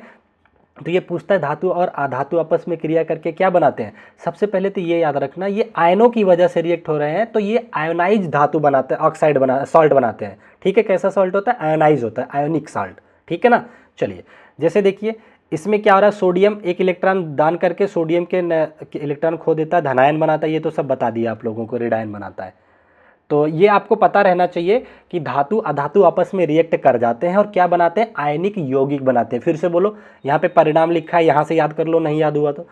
तो ये पूछता है धातु और अधातु आपस में क्रिया करके क्या बनाते हैं। सबसे पहले तो ये याद रखना, ये आयनों की वजह से रिएक्ट हो रहे हैं, तो ये आयोनाइज धातु बनाते हैं, ऑक्साइड सॉल्ट बनाते हैं, ठीक है। कैसा सॉल्ट होता है, आयोनाइज होता है, आयोनिक सॉल्ट, ठीक है ना। चलिए, जैसे देखिए इसमें क्या हो रहा है, सोडियम एक इलेक्ट्रॉन दान करके सोडियम के इलेक्ट्रॉन खो देता है, धनायन बनाता है, ये तो सब बता दिया आप लोगों को, रेडायन बनाता है। तो ये आपको पता रहना चाहिए कि धातु अधातु आपस में रिएक्ट कर जाते हैं और क्या बनाते हैं, आयनिक यौगिक बनाते हैं। फिर से बोलो, यहाँ पे परिणाम लिखा है, यहाँ से याद कर लो, नहीं याद हुआ तो।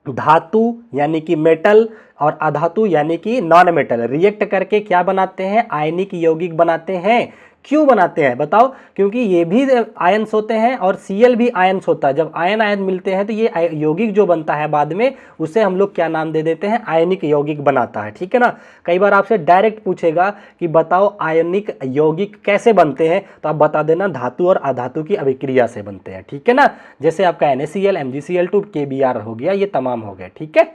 धातु यानी कि मेटल और अधातु यानी कि नॉन मेटल रिएक्ट करके क्या बनाते हैं, आयनिक यौगिक बनाते हैं। क्यों बनाते हैं बताओ, क्योंकि ये भी आयन्स होते हैं और Cl भी आयन्स होता है। जब आयन आयन मिलते हैं तो ये यौगिक जो बनता है बाद में, उसे हम लोग क्या नाम दे देते हैं, आयनिक यौगिक बनाता है, ठीक है ना। कई बार आपसे डायरेक्ट पूछेगा कि बताओ आयनिक यौगिक कैसे बनते हैं, तो आप बता देना धातु और अधातु की अभिक्रिया से बनते हैं, ठीक है ना। जैसे आपका NaCl, MgCl2, KBr हो गया, ये तमाम हो गए, ठीक है।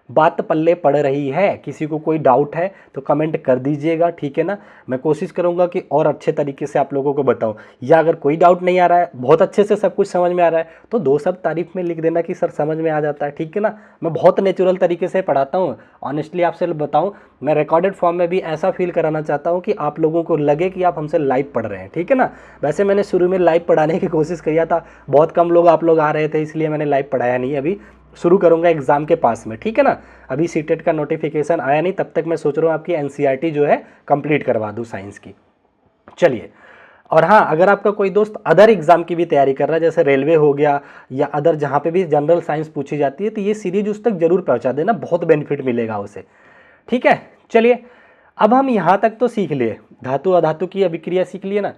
बात पल्ले पड़ रही है, किसी को कोई डाउट है तो कमेंट कर दीजिएगा, ठीक है ना। मैं कोशिश करूंगा कि और अच्छे तरीके से आप लोगों को बताऊं, या अगर कोई डाउट नहीं आ रहा है, बहुत अच्छे से सब कुछ समझ में आ रहा है, तो 2 शब्द तारीफ में लिख देना कि सर समझ में आ जाता है, ठीक है ना। मैं बहुत नेचुरल तरीके से पढ़ाता हूँ, ऑनेस्टली आपसे बताऊँ, मैं रिकॉर्डेड फॉर्म में भी ऐसा फील कराना चाहता हूँ कि आप लोगों को लगे कि आप हमसे लाइव पढ़ रहे हैं, ठीक है ना। वैसे मैंने शुरू में लाइव पढ़ाने की कोशिश किया था, बहुत कम लोग आप लोग आ रहे थे, इसलिए मैंने लाइव पढ़ाया नहीं। अभी शुरू करूंगा एग्जाम के पास में, ठीक है ना। अभी सीटेट का नोटिफिकेशन आया नहीं, तब तक मैं सोच रहा हूँ आपकी NCERT जो है कंप्लीट करवा दूँ साइंस की। चलिए, और हाँ, अगर आपका कोई दोस्त अदर एग्जाम की भी तैयारी कर रहा है, जैसे रेलवे हो गया या अदर जहाँ पे भी जनरल साइंस पूछी जाती है, तो ये सीरीज उस तक जरूर पहुँचा देना, बहुत बेनिफिट मिलेगा उसे, ठीक है। चलिए, अब हम यहाँ तक तो सीख लिए, धातु अधातु की अभिक्रिया सीख लिए ना।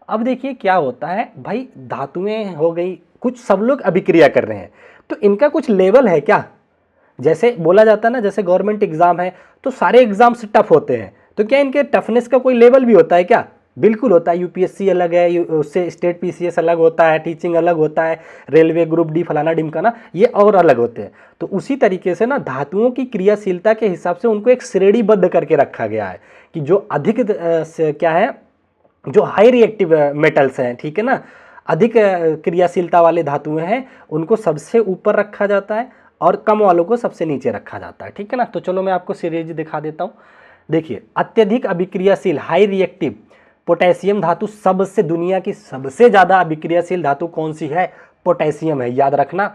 अब देखिए क्या होता है भाई, धातुएं हो गई, कुछ सब लोग अभिक्रिया कर रहे हैं, तो इनका कुछ लेवल है क्या, जैसे बोला जाता है ना, जैसे गवर्नमेंट एग्जाम है तो सारे एग्जाम्स टफ होते हैं, तो क्या इनके टफनेस का कोई लेवल भी होता है क्या? बिल्कुल होता है। यूपीएससी अलग है, उससे स्टेट पीसीएस अलग होता है, टीचिंग अलग होता है, रेलवे ग्रुप डी फलाना ढिमकाना, ये और अलग होते हैं। तो उसी तरीके से ना धातुओं की क्रियाशीलता के हिसाब से उनको एक श्रेणीबद्ध करके रखा गया है कि जो अधिक क्या है, जो हाई रिएक्टिव मेटल्स हैं, ठीक है ना, अधिक क्रियाशीलता वाले धातुएं हैं, उनको सबसे ऊपर रखा जाता है और कम वालों को सबसे नीचे रखा जाता है, ठीक है ना। तो चलो मैं आपको सीरीज दिखा देता हूँ। देखिए, अत्यधिक अभिक्रियाशील हाई रिएक्टिव पोटेशियम धातु, सबसे दुनिया की सबसे ज़्यादा अभिक्रियाशील धातु कौन सी है? पोटेशियम है, याद रखना।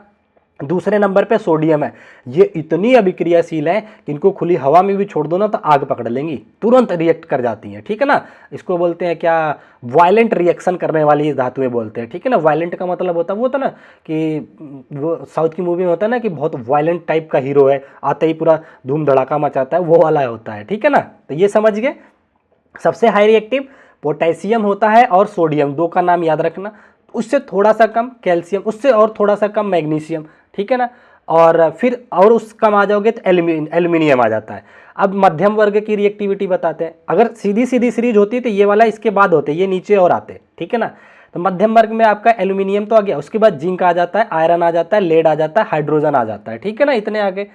दूसरे नंबर पे सोडियम है। ये इतनी अभिक्रियाशील है कि इनको खुली हवा में भी छोड़ दो ना तो आग पकड़ लेंगी, तुरंत रिएक्ट कर जाती हैं, ठीक है ना। इसको बोलते हैं क्या? वायलेंट रिएक्शन करने वाली धातुएं बोलते हैं, ठीक है ना। वायलेंट का मतलब होता है वो, होता ना कि वो साउथ की मूवी में होता है ना कि बहुत वायलेंट टाइप का हीरो है, आते ही पूरा धूम धड़ाका मचाता है, वो वाला होता है, ठीक है ना। तो ये समझ गए। सबसे हाई रिएक्टिव पोटेशियम होता है और सोडियम, दो का नाम याद रखना। उससे थोड़ा सा कम कैल्शियम, उससे और थोड़ा सा कम मैग्नीशियम, ठीक है ना। और फिर और उस कम आ जाओगे तो एल्यूमिनियम आ जाता है। अब मध्यम वर्ग की रिएक्टिविटी बताते हैं। अगर सीधी सीधी सीरीज होती है तो ये वाला इसके बाद होते, ये नीचे और आते, ठीक है ना। तो मध्यम वर्ग में आपका एल्यूमिनियम तो आ गया, उसके बाद जिंक आ जाता है, आयरन आ जाता है, लेड आ जाता है, हाइड्रोजन आ जाता है, ठीक है ना। इतने आगे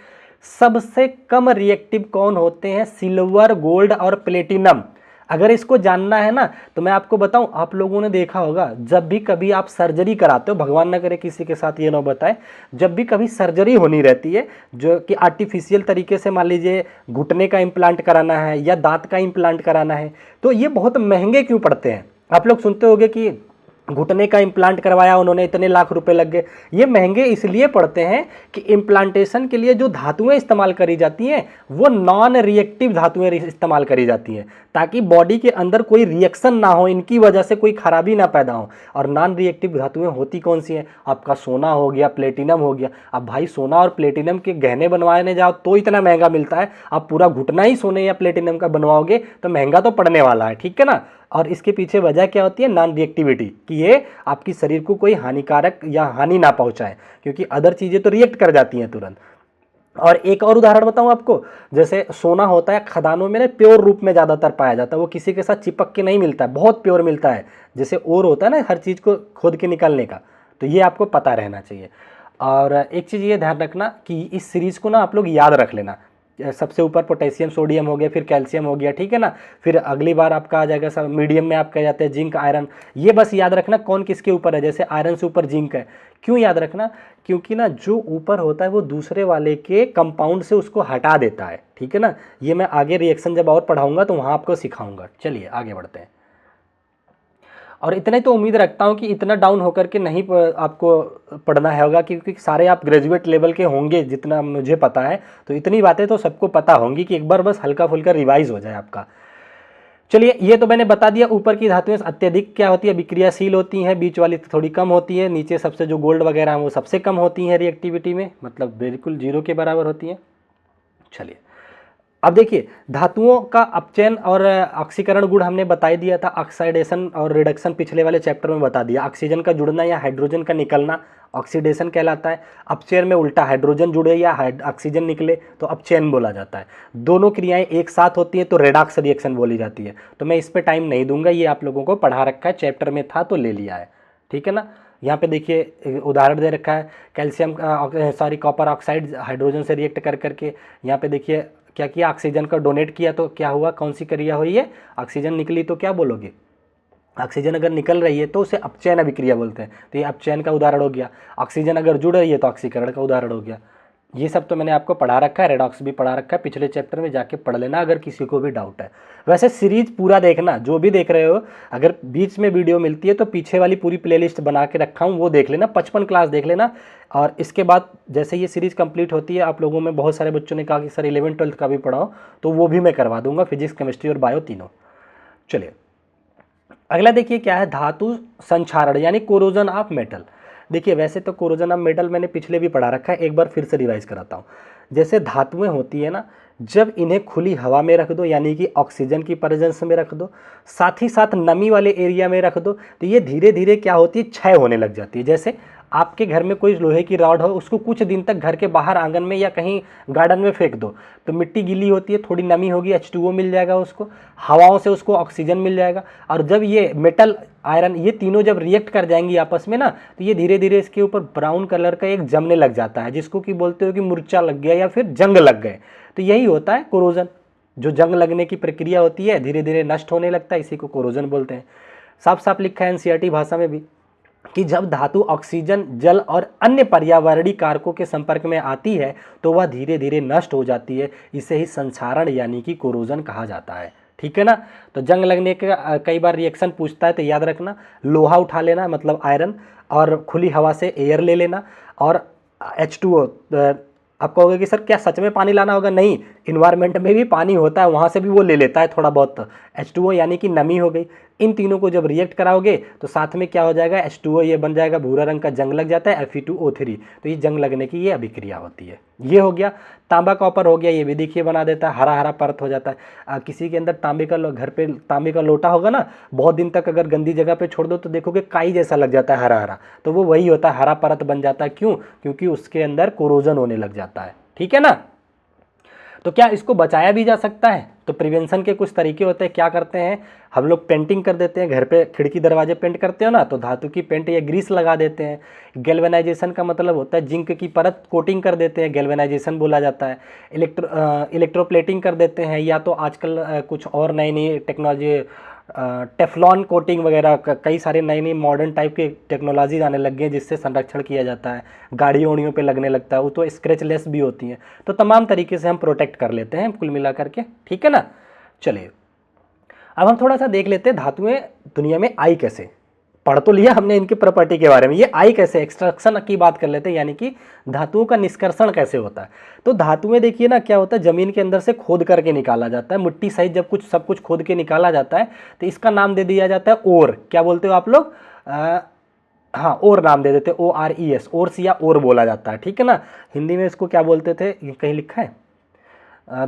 सबसे कम रिएक्टिव कौन होते हैं? सिल्वर, गोल्ड और प्लेटिनम। अगर इसको जानना है ना तो मैं आपको बताऊं, आप लोगों ने देखा होगा जब भी कभी आप सर्जरी कराते हो, भगवान ना करे किसी के साथ ये ना बताए, जब भी कभी सर्जरी होनी रहती है जो कि आर्टिफिशियल तरीके से, मान लीजिए घुटने का इम्प्लांट कराना है या दांत का इम्प्लांट कराना है, तो ये बहुत महंगे क्यों पड़ते हैं? आप लोग सुनते होंगे कि घुटने का इम्प्लांट करवाया उन्होंने, इतने लाख रुपए लग गए। ये महंगे इसलिए पड़ते हैं कि इम्प्लांटेशन के लिए जो धातुएं इस्तेमाल करी जाती हैं वो नॉन रिएक्टिव धातुएं इस्तेमाल करी जाती हैं, ताकि बॉडी के अंदर कोई रिएक्शन ना हो, इनकी वजह से कोई खराबी ना पैदा हो। और नॉन रिएक्टिव धातुएं होती कौन सी हैं? आपका सोना हो गया, प्लेटिनम हो गया। अब भाई सोना और प्लेटिनम के गहने बनवाने जाओ तो इतना महंगा मिलता है, आप पूरा घुटना ही सोने या प्लेटिनम का बनवाओगे तो महंगा तो पड़ने वाला है, ठीक है ना। और इसके पीछे वजह क्या होती है? नॉन रिएक्टिविटी, कि ये आपकी शरीर को कोई हानिकारक या हानि ना पहुंचाए, क्योंकि अदर चीजें तो रिएक्ट कर जाती हैं तुरंत। और एक और उदाहरण बताऊं आपको, जैसे सोना होता है खदानों में ना प्योर रूप में ज़्यादातर पाया जाता है, वो किसी के साथ चिपक के नहीं मिलता है, बहुत प्योर मिलता है। जैसे ओर होता है ना हर चीज़ को खोद के निकालने का, तो ये आपको पता रहना चाहिए। और एक चीज़ ये ध्यान रखना कि इस सीरीज़ को ना आप लोग याद रख लेना। सबसे ऊपर पोटेशियम सोडियम हो गया, फिर कैल्शियम हो गया, ठीक है ना। फिर अगली बार आपका आ जाएगा सब मीडियम में आपका जाते हैं जिंक, आयरन। ये बस याद रखना कौन किसके ऊपर है। जैसे आयरन से ऊपर जिंक है, क्यों याद रखना? क्योंकि ना जो ऊपर होता है वो दूसरे वाले के कंपाउंड से उसको हटा देता है, ठीक है ना। ये मैं आगे रिएक्शन जब और पढ़ाऊंगा तो वहाँ आपको सिखाऊंगा। चलिए आगे बढ़ते हैं। और इतने तो उम्मीद रखता हूँ कि इतना डाउन होकर के नहीं आपको पढ़ना है होगा, क्योंकि सारे आप ग्रेजुएट लेवल के होंगे जितना मुझे पता है, तो इतनी बातें तो सबको पता होंगी कि एक बार बस हल्का फुल्का रिवाइज हो जाए आपका। चलिए, ये तो मैंने बता दिया। ऊपर की धातुएं अत्यधिक क्या होती है? विक्रियाशील होती हैं, बीच वाली थोड़ी कम होती है, नीचे सबसे जो गोल्ड वगैरह हैं वो सबसे कम होती हैं रिएक्टिविटी में, मतलब बिल्कुल जीरो के बराबर होती हैं। चलिए अब देखिए, धातुओं का अपचयन और ऑक्सीकरण गुण हमने बता ही दिया था। ऑक्सीडेशन और रिडक्शन पिछले वाले चैप्टर में बता दिया। ऑक्सीजन का जुड़ना या हाइड्रोजन का निकलना ऑक्सीडेशन कहलाता है। अपचयन में उल्टा, हाइड्रोजन जुड़े या ऑक्सीजन निकले तो अपचयन बोला जाता है। दोनों क्रियाएं एक साथ होती हैं तो रेडॉक्स रिएक्शन बोली जाती है। तो मैं इस पर टाइम नहीं दूंगा, ये आप लोगों को पढ़ा रखा है, चैप्टर में था तो ले लिया है, ठीक है ना। यहाँ पे देखिए उदाहरण दे रखा है, कैल्शियम कॉपर ऑक्साइड हाइड्रोजन से रिएक्ट कर करके, यहाँ पे देखिए क्या किया, ऑक्सीजन का डोनेट किया तो क्या हुआ, कौन सी क्रिया हुई है? ऑक्सीजन निकली तो क्या बोलोगे? ऑक्सीजन अगर निकल रही है तो उसे अपचयन अभिक्रिया बोलते हैं, तो ये अपचयन का उदाहरण हो गया। ऑक्सीजन अगर जुड़ रही है तो ऑक्सीकरण का उदाहरण हो गया। ये सब तो मैंने आपको पढ़ा रखा है, रेडॉक्स भी पढ़ा रखा है, पिछले चैप्टर में जाके पढ़ लेना अगर किसी को भी डाउट है। वैसे सीरीज पूरा देखना, जो भी देख रहे हो, अगर बीच में वीडियो मिलती है तो पीछे वाली पूरी प्लेलिस्ट बना के रखा हूँ, वो देख लेना, 55 क्लास देख लेना। और इसके बाद जैसे ये सीरीज़ कंप्लीट होती है, आप लोगों में बहुत सारे बच्चों ने कहा कि सर 11th-12th का भी पढ़ाओ, तो वो भी मैं करवा दूंगा, फिजिक्स केमिस्ट्री और बायो तीनों। चलिए अगला देखिए क्या है, धातु संक्षारण यानी कोरोजन ऑफ मेटल। देखिए वैसे तो कोरोजन ऑफ मेटल मैंने पिछले भी पढ़ा रखा है, एक बार फिर से रिवाइज कराता हूँ। जैसे धातुएं होती है ना, जब इन्हें खुली हवा में रख दो यानी कि ऑक्सीजन की प्रेजेंस में रख दो, साथ ही साथ नमी वाले एरिया में रख दो, तो ये धीरे धीरे क्या होती है, क्षय होने लग जाती है। जैसे आपके घर में कोई लोहे की रॉड हो, उसको कुछ दिन तक घर के बाहर आंगन में या कहीं गार्डन में फेंक दो, तो मिट्टी गीली होती है, थोड़ी नमी होगी, H2O मिल जाएगा उसको, हवाओं से उसको ऑक्सीजन मिल जाएगा। और जब ये मेटल, आयरन, ये तीनों जब रिएक्ट कर जाएंगी आपस में ना, तो ये धीरे धीरे इसके ऊपर ब्राउन कलर का एक जमने लग जाता है, जिसको कि बोलते हो कि मुर्चा लग गया या फिर जंग लग गए। तो यही होता है कोरोजन, जो जंग लगने की प्रक्रिया होती है, धीरे धीरे नष्ट होने लगता है, इसी को कोरोजन बोलते हैं। साफ साफ लिखा है एनसीईआरटी भाषा में भी कि जब धातु ऑक्सीजन, जल और अन्य पर्यावरणीय कारकों के संपर्क में आती है तो वह धीरे धीरे नष्ट हो जाती है। इसे ही संक्षारण यानी कि कोरोजन कहा जाता है। ठीक है ना। तो जंग लगने का कई बार रिएक्शन पूछता है, तो याद रखना, लोहा उठा लेना मतलब आयरन, और खुली हवा से एयर ले लेना, और H2O। आप कहोगे कि सर क्या सच में पानी लाना होगा? नहीं, इन्वायरमेंट में भी पानी होता है, वहाँ से भी वो ले लेता है थोड़ा बहुत। H2O यानी कि नमी हो गई। इन तीनों को जब रिएक्ट कराओगे तो साथ में क्या हो जाएगा, H2O ये बन जाएगा, भूरा रंग का जंग लग जाता है, Fe2O3। तो ये जंग लगने की ये अभिक्रिया होती है। ये हो गया। तांबा कॉपर हो गया, ये भी देखिए बना देता है, हरा हरा परत हो जाता है। किसी के अंदर घर पे तांबे का लोटा होगा ना, बहुत दिन तक अगर गंदी जगह पे छोड़ दो तो देखोगे काई जैसा लग जाता है हरा हरा, तो वो वही होता है, हरा परत बन जाता है। क्यों? क्योंकि उसके अंदर कोरोजन होने लग जाता है। ठीक है ना। तो क्या इसको बचाया भी जा सकता है? तो प्रिवेंशन के कुछ तरीके होते हैं। क्या करते हैं हम लोग? पेंटिंग कर देते हैं, घर पे खिड़की दरवाजे पेंट करते हो ना, तो धातु की पेंट या ग्रीस लगा देते हैं। गैल्वेनाइजेशन का मतलब होता है जिंक की परत कोटिंग कर देते हैं, गैल्वेनाइजेशन बोला जाता है। इलेक्ट्रोप्लेटिंग कर देते हैं, या तो आजकल कुछ और नई नई टेक्नोलॉजी, टेफ्लॉन कोटिंग वगैरह, कई सारे नई नई मॉडर्न टाइप के टेक्नोलॉजीज आने लग गए हैं, जिससे संरक्षण किया जाता है। गाड़ियों वाड़ियों पे लगने लगता है, वो तो स्क्रैचलेस भी होती हैं। तो तमाम तरीके से हम प्रोटेक्ट कर लेते हैं कुल मिला करके। ठीक है ना। चलिए अब हम थोड़ा सा देख लेते हैं धातुएं दुनिया में आई कैसे। पढ़ तो लिया हमने इनकी प्रॉपर्टी के बारे में, ये आई कैसे, एक्सट्रैक्शन की बात कर लेते हैं, यानी कि धातुओं का निष्कर्षण कैसे होता है। तो धातुएं देखिए ना, क्या होता है, जमीन के अंदर से खोद करके निकाला जाता है, मिट्टी सहित जब सब कुछ खोद के निकाला जाता है तो इसका नाम दे दिया जाता है ओर। क्या बोलते हो आप लोग? हाँ, ओर नाम दे देते, ORES, ओर्स या ओर बोला जाता है। ठीक है ना। हिंदी में इसको क्या बोलते थे, कहीं लिखा है?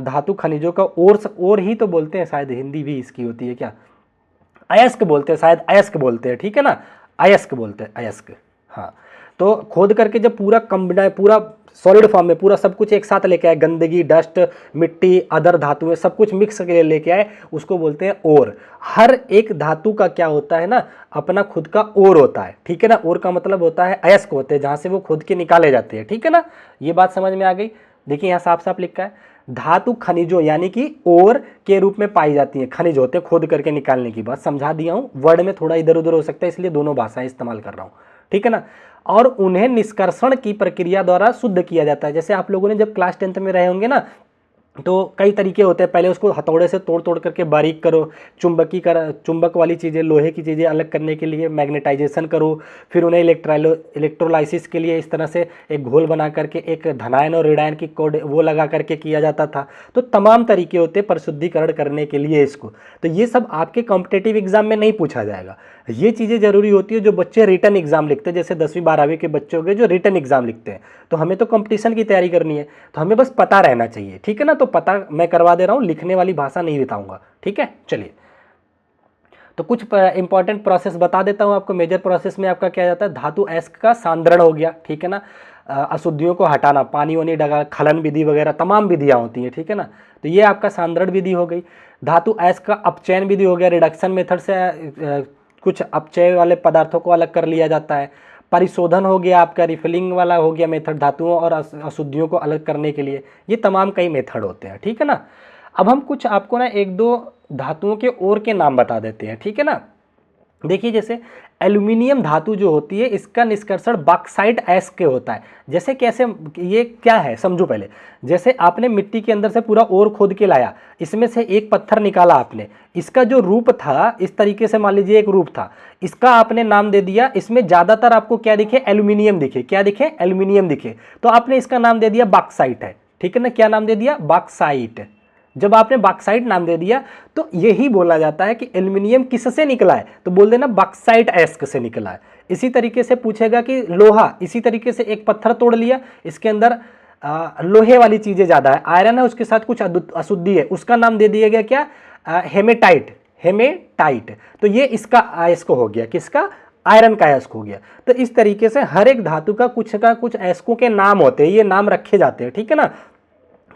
धातु खनिजों का ओर्स, ओर ही तो बोलते हैं शायद, हिंदी भी इसकी होती है क्या? अयस्क बोलते हैं शायद, अयस्क बोलते हैं। ठीक है ना, अयस्क बोलते हैं, अयस्क। हाँ, तो खोद करके जब पूरा कम्बिना, पूरा सॉलिड फॉर्म में पूरा सब कुछ एक साथ लेके आए, गंदगी, डस्ट, मिट्टी, अदर धातुएं सब कुछ मिक्स करके लेके आए, उसको बोलते हैं ओर। हर एक धातु का क्या होता है ना, अपना खुद का ओर होता है। ठीक है ना। ओर का मतलब होता है अयस्क होते हैं, जहाँ से वो खोद के निकाले जाते हैं। ठीक है ना। ये बात समझ में आ गई। देखिए यहाँ साफ साफ लिखा है, धातु खनिजों यानी कि ओर के रूप में पाई जाती है। खनिज होते हैं खोद करके निकालने की बात समझा दिया हूं, वर्ड में थोड़ा इधर उधर हो सकता है, इसलिए दोनों भाषाएं इस्तेमाल कर रहा हूं। ठीक है ना। और उन्हें निष्कर्षण की प्रक्रिया द्वारा शुद्ध किया जाता है। जैसे आप लोगों ने जब क्लास 10th में रहे होंगे ना, तो कई तरीके होते हैं। पहले उसको हथौड़े से तोड़ तोड़ करके बारीक करो, चुंबक वाली चीज़ें, लोहे की चीज़ें अलग करने के लिए मैग्नेटाइजेशन करो, फिर उन्हें इलेक्ट्रोलाइसिस के लिए इस तरह से एक घोल बना करके एक धनायन और ऋणायन की कोड वो लगा करके किया जाता था। तो तमाम तरीके होते हैं परिशुद्धिकरण करने के लिए इसको। तो ये सब आपके कॉम्पिटेटिव एग्जाम में नहीं पूछा जाएगा। ये चीज़ें जरूरी होती है जो बच्चे रिटन एग्जाम लिखते हैं, जैसे 10वीं 12वीं के बच्चे हो गए जो रिटन एग्जाम लिखते हैं। तो हमें तो कंपटीशन की तैयारी करनी है, तो हमें बस पता रहना चाहिए। ठीक है ना। तो पता मैं करवा दे रहा हूँ, लिखने वाली भाषा नहीं बताऊंगा। ठीक है। चलिए, तो कुछ इंपॉर्टेंट प्रोसेस बता देता हूँ आपको। मेजर प्रोसेस में आपका क्या जाता है, धातु अयस्क का सांद्रण हो गया। ठीक है ना। अशुद्धियों को हटाना, पानी वानी डगा, खलन विधि वगैरह तमाम विधियाँ होती हैं। ठीक है ना। तो ये आपका सांद्रण विधि हो गई। धातु अयस्क का अपचयन विधि हो गया, रिडक्शन मेथड से कुछ अपचय वाले पदार्थों को अलग कर लिया जाता है। परिशोधन हो गया आपका, रिफिलिंग वाला हो गया मेथड, धातुओं और अशुद्धियों को अलग करने के लिए। ये तमाम कई मेथड होते हैं। ठीक है ना। अब हम कुछ आपको ना एक दो धातुओं के और के नाम बता देते हैं। ठीक है ना। देखिए जैसे एल्यूमिनियम धातु जो होती है, इसका निष्कर्षण बॉक्साइट अयस्क के होता है। जैसे कैसे, ये क्या है समझो पहले। जैसे आपने मिट्टी के अंदर से पूरा ओर खोद के लाया, इसमें से एक पत्थर निकाला आपने, इसका जो रूप था इस तरीके से, मान लीजिए एक रूप था, इसका आपने नाम दे दिया। इसमें ज्यादातर आपको क्या दिखे, एल्यूमिनियम दिखे। क्या दिखे, एल्यूमिनियम दिखे, तो आपने इसका नाम दे दिया बॉक्साइट है। ठीक है ना। क्या नाम दे दिया, बॉक्साइट। जब आपने बॉक्साइट नाम दे दिया तो यही बोला जाता है कि एल्यूमिनियम किससे निकला है, तो बोल देना बॉक्साइट अयस्क से निकला है। इसी तरीके से पूछेगा कि लोहा, इसी तरीके से एक पत्थर तोड़ लिया, इसके अंदर लोहे वाली चीजें ज्यादा है, आयरन है, उसके साथ कुछ अशुद्धि है, उसका नाम दे दिया गया क्या, हेमेटाइट। हेमेटाइट। तो ये इसका अयस्क हो गया, किसका, आयरन का अयस्क हो गया। तो इस तरीके से हर एक धातु का कुछ अयस्कों के नाम होते हैं, ये नाम रखे जाते हैं, ठीक है ना।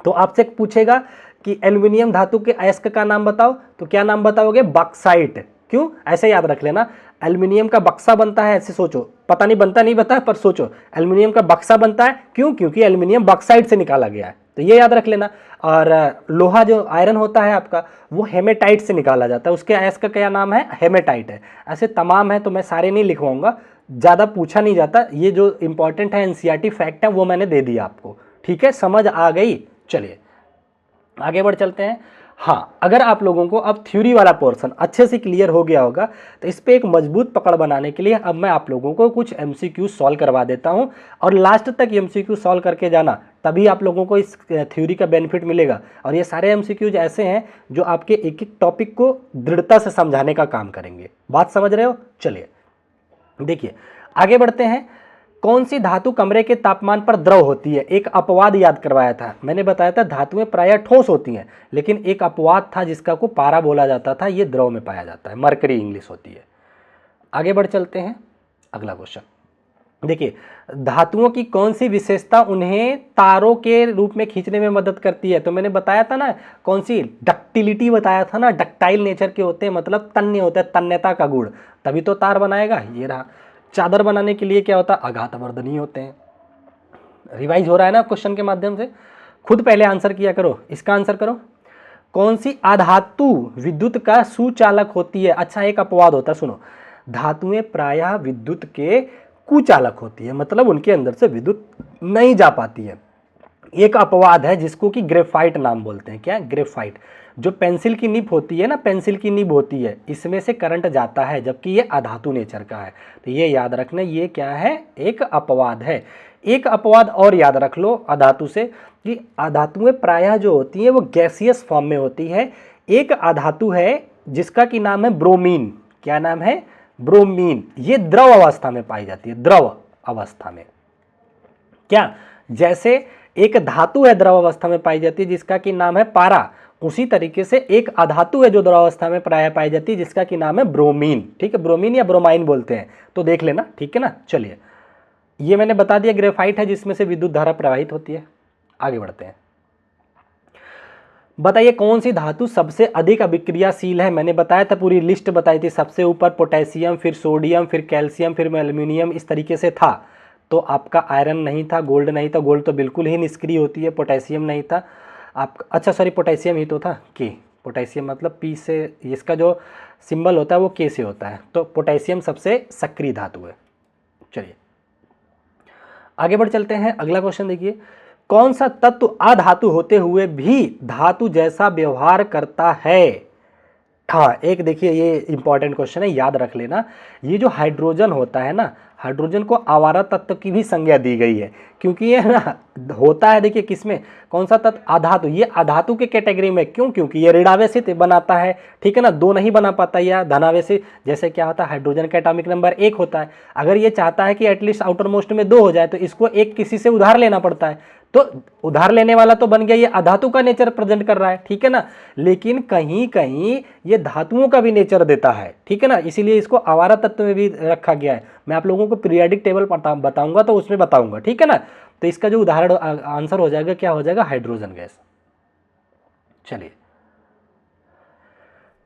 तो आपसे पूछेगा कि एल्यूमिनियम धातु के अयस्क का नाम बताओ, तो क्या नाम बताओगे? बॉक्साइट। क्यों? ऐसे याद रख लेना, एल्यूमिनियम का बक्सा बनता है, ऐसे सोचो, पता नहीं बनता नहीं बता, पर सोचो एल्यूमिनियम का बक्सा बनता है, क्यों? क्योंकि एल्यूमिनियम बॉक्साइट से निकाला गया है, तो ये याद रख लेना। और लोहा जो आयरन होता है आपका, वो हेमेटाइट से निकाला जाता है, उसके अयस्क का क्या नाम है? हेमेटाइट है। ऐसे तमाम है, तो मैं सारे नहीं लिखवाऊंगा, ज़्यादा पूछा नहीं जाता, ये जो इंपॉर्टेंट है एनसीईआरटी फैक्ट है वो मैंने दे दिया आपको, ठीक है, समझ आ गई। चलिए आगे बढ़ चलते हैं। हाँ, अगर आप लोगों को अब थ्योरी वाला पोर्शन अच्छे से क्लियर हो गया होगा, तो इस पे एक मजबूत पकड़ बनाने के लिए अब मैं आप लोगों को कुछ एमसीक्यू सॉल्व करवा देता हूँ, और लास्ट तक एमसीक्यू सॉल्व करके जाना, तभी आप लोगों को इस थ्योरी का बेनिफिट मिलेगा। और ये सारे एमसीक्यूज ऐसे हैं जो आपके एक एक टॉपिक को दृढ़ता से समझाने का काम करेंगे। बात समझ रहे हो? चलिए देखिए आगे बढ़ते हैं। कौन सी धातु कमरे के तापमान पर द्रव होती है? एक अपवाद याद करवाया था मैंने, बताया था धातुएं प्रायः ठोस होती हैं, लेकिन एक अपवाद था जिसका को पारा बोला जाता था, ये द्रव में पाया जाता है, मरकरी इंग्लिश होती है। आगे बढ़ चलते हैं, अगला क्वेश्चन देखिए, धातुओं की कौन सी विशेषता उन्हें तारों के रूप में खींचने में मदद करती है? तो मैंने बताया था ना, कौन सी? डक्टिलिटी बताया था ना, डक्टाइल नेचर के होते हैं, मतलब तन्य होता है, तन्यता का गुण, तभी तो तार बनाएगा। ये रहा। चादर बनाने के लिए क्या होता है? आघातवर्धनीय होते हैं। रिवाइज हो रहा है ना क्वेश्चन के माध्यम से, खुद पहले आंसर किया करो, इसका आंसर करो। कौन सी अधातु विद्युत का सुचालक होती है? अच्छा, एक अपवाद होता है, सुनो, धातुएं प्रायः विद्युत के कुचालक होती है, मतलब उनके अंदर से विद्युत नहीं जा पाती है। एक अपवाद है जिसको कि ग्रेफाइट नाम बोलते हैं। क्या? ग्रेफाइट। जो पेंसिल की निब होती है ना, पेंसिल की निब होती है, इसमें से करंट जाता है, जबकि ये अधातु नेचर का है। तो ये याद रखना, ये क्या है? एक अपवाद है। एक अपवाद और याद रख लो अधातु से, कि अधातुएं प्रायः जो होती हैं वो गैसियस फॉर्म में होती है। एक अधातु है जिसका कि नाम है ब्रोमीन। क्या नाम है? ब्रोमीन। ये द्रव अवस्था में पाई जाती है, द्रव अवस्था में। क्या? जैसे एक धातु है द्रव अवस्था में पाई जाती है जिसका कि नाम है पारा, उसी तरीके से एक अधातु है जो द्रव अवस्था में प्रायः पाई जाती है जिसका कि नाम है ब्रोमीन। ठीक है, ब्रोमीन या ब्रोमाइन बोलते हैं, तो देख लेना, ठीक है ना। चलिए, ये मैंने बता दिया, ग्रेफाइट है जिसमें से विद्युत धारा प्रवाहित होती है। आगे बढ़ते हैं। बताइए कौन सी धातु सबसे अधिक अभिक्रियाशील है? मैंने बताया था, पूरी लिस्ट बताई थी, सबसे ऊपर पोटेशियम, फिर सोडियम, फिर कैल्शियम, फिर एल्यूमिनियम, इस तरीके से था। तो आपका आयरन नहीं था, गोल्ड नहीं था, गोल्ड तो बिल्कुल ही निष्क्रिय होती है, पोटेशियम नहीं था आपका, अच्छा सॉरी पोटेशियम ही तो था, के, पोटेशियम मतलब पी से, इसका जो सिंबल होता है वो के से होता है, तो पोटेशियम सबसे सक्रिय धातु है। चलिए आगे बढ़ चलते हैं, अगला क्वेश्चन देखिए, कौन सा तत्व अधातु होते हुए भी धातु जैसा व्यवहार करता है? हाँ, एक देखिए, ये इंपॉर्टेंट क्वेश्चन है, याद रख लेना। ये जो हाइड्रोजन होता है ना, हाइड्रोजन को आवारा तत्व की भी संज्ञा दी गई है, क्योंकि ये ना होता है, देखिए किसमें, कौन सा तत्व? अधातु। ये अधातु के कैटेगरी में, क्यों? क्योंकि ये ऋणावेशित बनाता है, ठीक है ना, दो नहीं बना पाता, या धनावेशित। जैसे क्या होता है, हाइड्रोजन का एटॉमिक नंबर 1 होता है, अगर ये चाहता है कि एटलीस्ट आउटर मोस्ट में 2 हो जाए, तो इसको एक किसी से उधार लेना पड़ता है, तो उधार लेने वाला तो बन गया, ये अधातु का नेचर प्रेजेंट कर रहा है, ठीक है ना। लेकिन कहीं कहीं ये धातुओं का भी नेचर देता है, ठीक है ना, इसीलिए इसको आवारा तत्व में भी रखा गया है। मैं आप लोगों को पीरियोडिक टेबल बताऊंगा तो उसमें बताऊंगा, ठीक है ना। तो इसका जो उदाहरण आंसर हो जाएगा, क्या हो जाएगा? Hydrogen gas. चलिए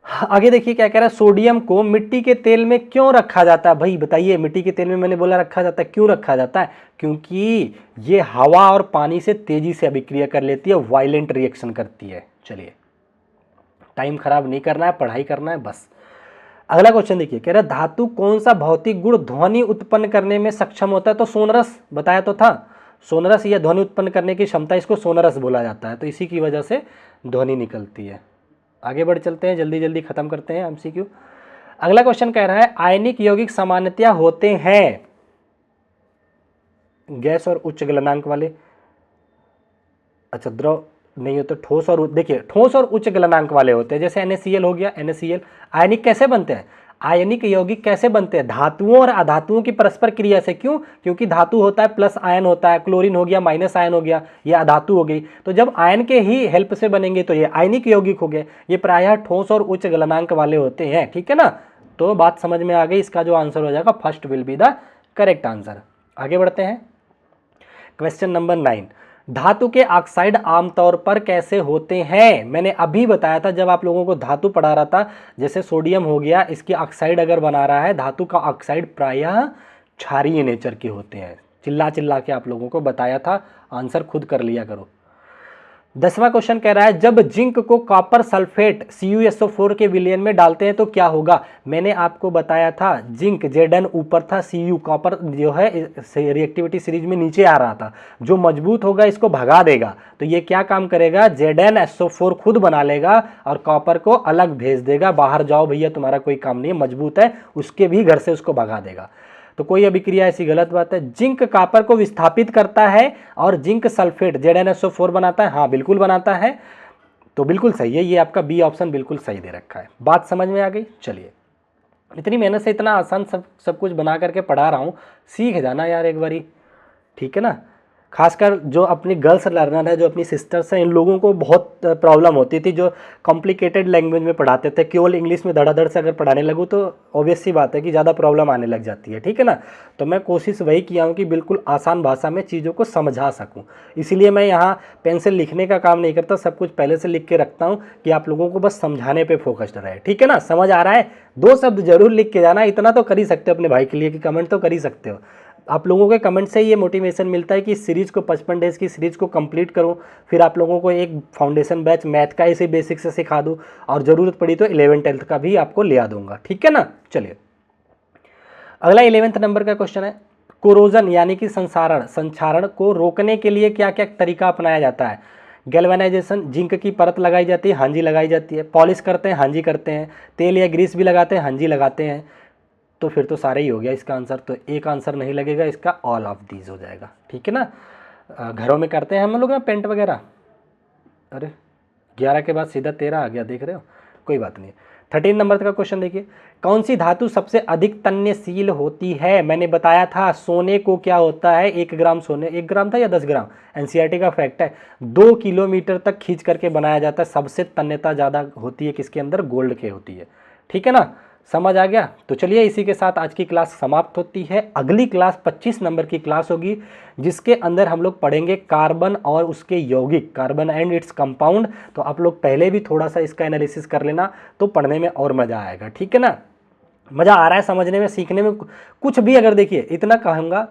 आगे देखिए क्या कह रहा है, सोडियम को मिट्टी के तेल में क्यों रखा जाता है? भाई बताइए, मिट्टी के तेल में मैंने बोला रखा जाता है, क्यों रखा जाता है? क्योंकि ये हवा और पानी से तेजी से अभिक्रिया कर लेती है, वायलेंट रिएक्शन करती है। चलिए, टाइम खराब नहीं करना है, पढ़ाई करना है बस। अगला क्वेश्चन देखिए, कह रहा है धातु कौन सा भौतिक गुण ध्वनि उत्पन्न करने में सक्षम होता है? तो सोनरस बताया तो था, सोनरस या ध्वनि उत्पन्न करने की क्षमता, इसको सोनरस बोला जाता है, तो इसी की वजह से ध्वनि निकलती है। आगे बढ़ चलते हैं, जल्दी जल्दी खत्म करते हैं एमसीक्यू। अगला क्वेश्चन कह रहा है, आयनिक यौगिक सामान्यतया होते हैं गैस और उच्च गलनांक वाले, अच्छा द्रव नहीं होते, ठोस और, देखिए ठोस और उच्च गलनांक वाले होते हैं, जैसे NaCl हो गया, NaCl। आयनिक कैसे बनते हैं? आयनिक यौगिक कैसे बनते हैं? धातुओं और अधातुओं की परस्पर क्रिया से। क्यों? क्योंकि धातु होता है प्लस आयन होता है, क्लोरीन हो गया माइनस आयन हो गया, ये अधातु हो गई, तो जब आयन के ही हेल्प से बनेंगे तो ये आयनिक यौगिक हो गए। ये प्रायः ठोस और उच्च गलनांक वाले होते हैं, ठीक है ना। तो बात समझ में आ गई, इसका जो आंसर हो जाएगा first will be the correct answer. आगे बढ़ते हैं। क्वेश्चन नंबर 9, धातु के ऑक्साइड आमतौर पर कैसे होते हैं? मैंने अभी बताया था जब आप लोगों को धातु पढ़ा रहा था, जैसे सोडियम हो गया, इसकी ऑक्साइड अगर बना रहा है, धातु का ऑक्साइड प्रायः क्षारीय नेचर के होते हैं। चिल्ला चिल्ला के आप लोगों को बताया था, आंसर खुद कर लिया करो। 10वां क्वेश्चन कह रहा है जब जिंक को कॉपर सल्फेट CuSO4 के विलयन में डालते हैं तो क्या होगा? मैंने आपको बताया था जिंक Zn ऊपर था, Cu कॉपर जो है रिएक्टिविटी सीरीज में नीचे आ रहा था, जो मजबूत होगा इसको भगा देगा, तो ये क्या काम करेगा, ZnSO4 खुद बना लेगा और कॉपर को अलग भेज देगा, बाहर जाओ भैया तुम्हारा कोई काम नहीं है, मजबूत है, उसके भी घर से उसको भगा देगा। तो कोई अभिक्रिया ऐसी गलत बात है। जिंक कॉपर को विस्थापित करता है और जिंक सल्फेट ZnSO4 बनाता है, हाँ बिल्कुल बनाता है, तो बिल्कुल सही है, ये आपका बी ऑप्शन बिल्कुल सही दे रखा है। बात समझ में आ गई? चलिए, इतनी मेहनत से इतना आसान सब कुछ बना करके पढ़ा रहा हूँ, सीख जाना यार एक बारी, ठीक है ना। खासकर जो अपनी गर्ल्स लर्नर है, जो अपनी सिस्टर्स हैं, इन लोगों को बहुत प्रॉब्लम होती थी, जो कॉम्प्लिकेटेड लैंग्वेज में पढ़ाते थे। केवल इंग्लिश में धड़ाधड़ से अगर पढ़ाने लगूँ तो ऑब्वियस सी बात है कि ज़्यादा प्रॉब्लम आने लग जाती है, ठीक है ना। तो मैं कोशिश वही किया हूँ कि बिल्कुल आसान भाषा में चीज़ों को समझा सकूँ, इसीलिए मैं यहाँ पेन से लिखने का काम नहीं करता, सब कुछ पहले से लिख के रखता हूँ कि आप लोगों को बस समझाने पर फोकस्ड रहे, ठीक है ना। समझ आ रहा है? 2 शब्द जरूर लिख के जाना, इतना तो कर ही सकते हो अपने भाई के लिए कि कमेंट तो कर ही सकते हो। आप लोगों के कमेंट से ये मोटिवेशन मिलता है कि इस सीरीज़ को 55 डेज़ की सीरीज़ को कंप्लीट करूं, फिर आप लोगों को एक फाउंडेशन बैच मैथ का इसे बेसिक से सिखा दूं, और ज़रूरत पड़ी तो 11th-12th का भी आपको ले आ दूंगा, ठीक है ना। चलिए, अगला 11th नंबर का क्वेश्चन है, कोरोजन यानी कि संक्षारण को रोकने के लिए क्या क्या तरीका अपनाया जाता है? गैल्वेनाइजेशन, जिंक की परत लगाई जाती है, हाँ जी लगाई जाती है। पॉलिश करते हैं, हाँ जी करते हैं। तेल या ग्रीस भी लगाते हैं, हाँ जी लगाते हैं। तो फिर तो सारे ही हो गया इसका आंसर, तो एक आंसर नहीं लगेगा इसका, ऑल ऑफ दीज हो जाएगा, ठीक है ना। घरों में करते हैं हम लोग ना पेंट वगैरह। अरे 11 के बाद सीधा 13 आ गया, देख रहे हो, कोई बात नहीं। 13 नंबर का क्वेश्चन देखिए, कौन सी धातु सबसे अधिक तन्यशील होती है? मैंने बताया था सोने को क्या होता है, 1 ग्राम सोने, 1 ग्राम था या 10 ग्राम, NCERT का फैक्ट है, 2 किलोमीटर तक खींच करके बनाया जाता है। सबसे तन्यता ज़्यादा होती है किसके अंदर? गोल्ड के होती है, ठीक है ना। समझ आ गया? तो चलिए, इसी के साथ आज की क्लास समाप्त होती है। अगली क्लास 25 नंबर की क्लास होगी, जिसके अंदर हम लोग पढ़ेंगे कार्बन और उसके यौगिक, कार्बन एंड इट्स कंपाउंड। तो आप लोग पहले भी थोड़ा सा इसका एनालिसिस कर लेना, तो पढ़ने में और मज़ा आएगा, ठीक है ना। मज़ा आ रहा है समझने में, सीखने में, कुछ भी अगर देखिए, इतना कहूँगा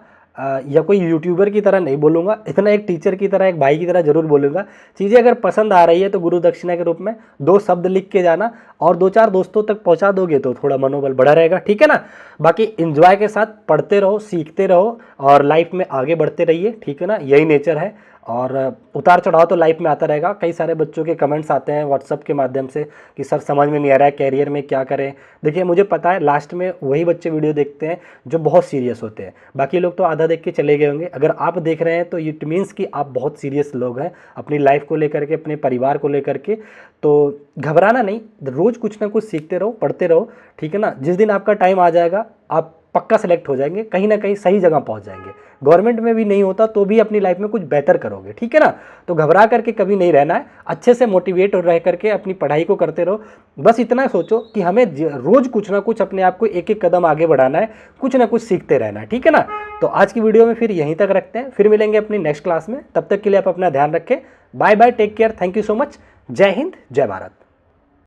या कोई यूट्यूबर की तरह नहीं बोलूँगा, इतना एक टीचर की तरह, एक भाई की तरह जरूर बोलूँगा। चीज़ें अगर पसंद आ रही है तो गुरु दक्षिणा के रूप में 2 शब्द लिख के जाना, और 2-4 दोस्तों तक पहुँचा दोगे तो थोड़ा मनोबल बढ़ा रहेगा, ठीक है ना। बाकी एंजॉय के साथ पढ़ते रहो, सीखते रहो और लाइफ में आगे बढ़ते रहिए, ठीक है ना। यही नेचर है, और उतार चढ़ाव तो लाइफ में आता रहेगा। कई सारे बच्चों के कमेंट्स आते हैं व्हाट्सअप के माध्यम से कि सर समझ में नहीं आ रहा है, कैरियर में क्या करें। देखिए, मुझे पता है लास्ट में वही बच्चे वीडियो देखते हैं जो बहुत सीरियस होते हैं, बाकी लोग तो आधा देख के चले गए होंगे। अगर आप देख रहे हैं तो इट मीन्स कि आप बहुत सीरियस लोग हैं अपनी लाइफ को लेकर के, अपने परिवार को लेकर के। तो घबराना नहीं, रोज़ कुछ ना कुछ सीखते रहो, पढ़ते रहो, ठीक है ना। जिस दिन आपका टाइम आ जाएगा आप पक्का सेलेक्ट हो जाएंगे, कहीं ना कहीं सही जगह पहुंच जाएंगे। गवर्नमेंट में भी नहीं होता तो भी अपनी लाइफ में कुछ बेहतर करोगे, ठीक है ना। तो घबरा करके कभी नहीं रहना है, अच्छे से मोटिवेट रह करके अपनी पढ़ाई को करते रहो। बस इतना सोचो कि हमें रोज़ कुछ ना कुछ अपने आप को एक कदम आगे बढ़ाना है, कुछ ना कुछ सीखते रहना है, ठीक है ना। तो आज की वीडियो में फिर यहीं तक रखते हैं, फिर मिलेंगे अपनी नेक्स्ट क्लास में। तब तक के लिए आप अपना ध्यान रखें। Bye bye, take care, thank you so much. जय हिंद, जय भारत।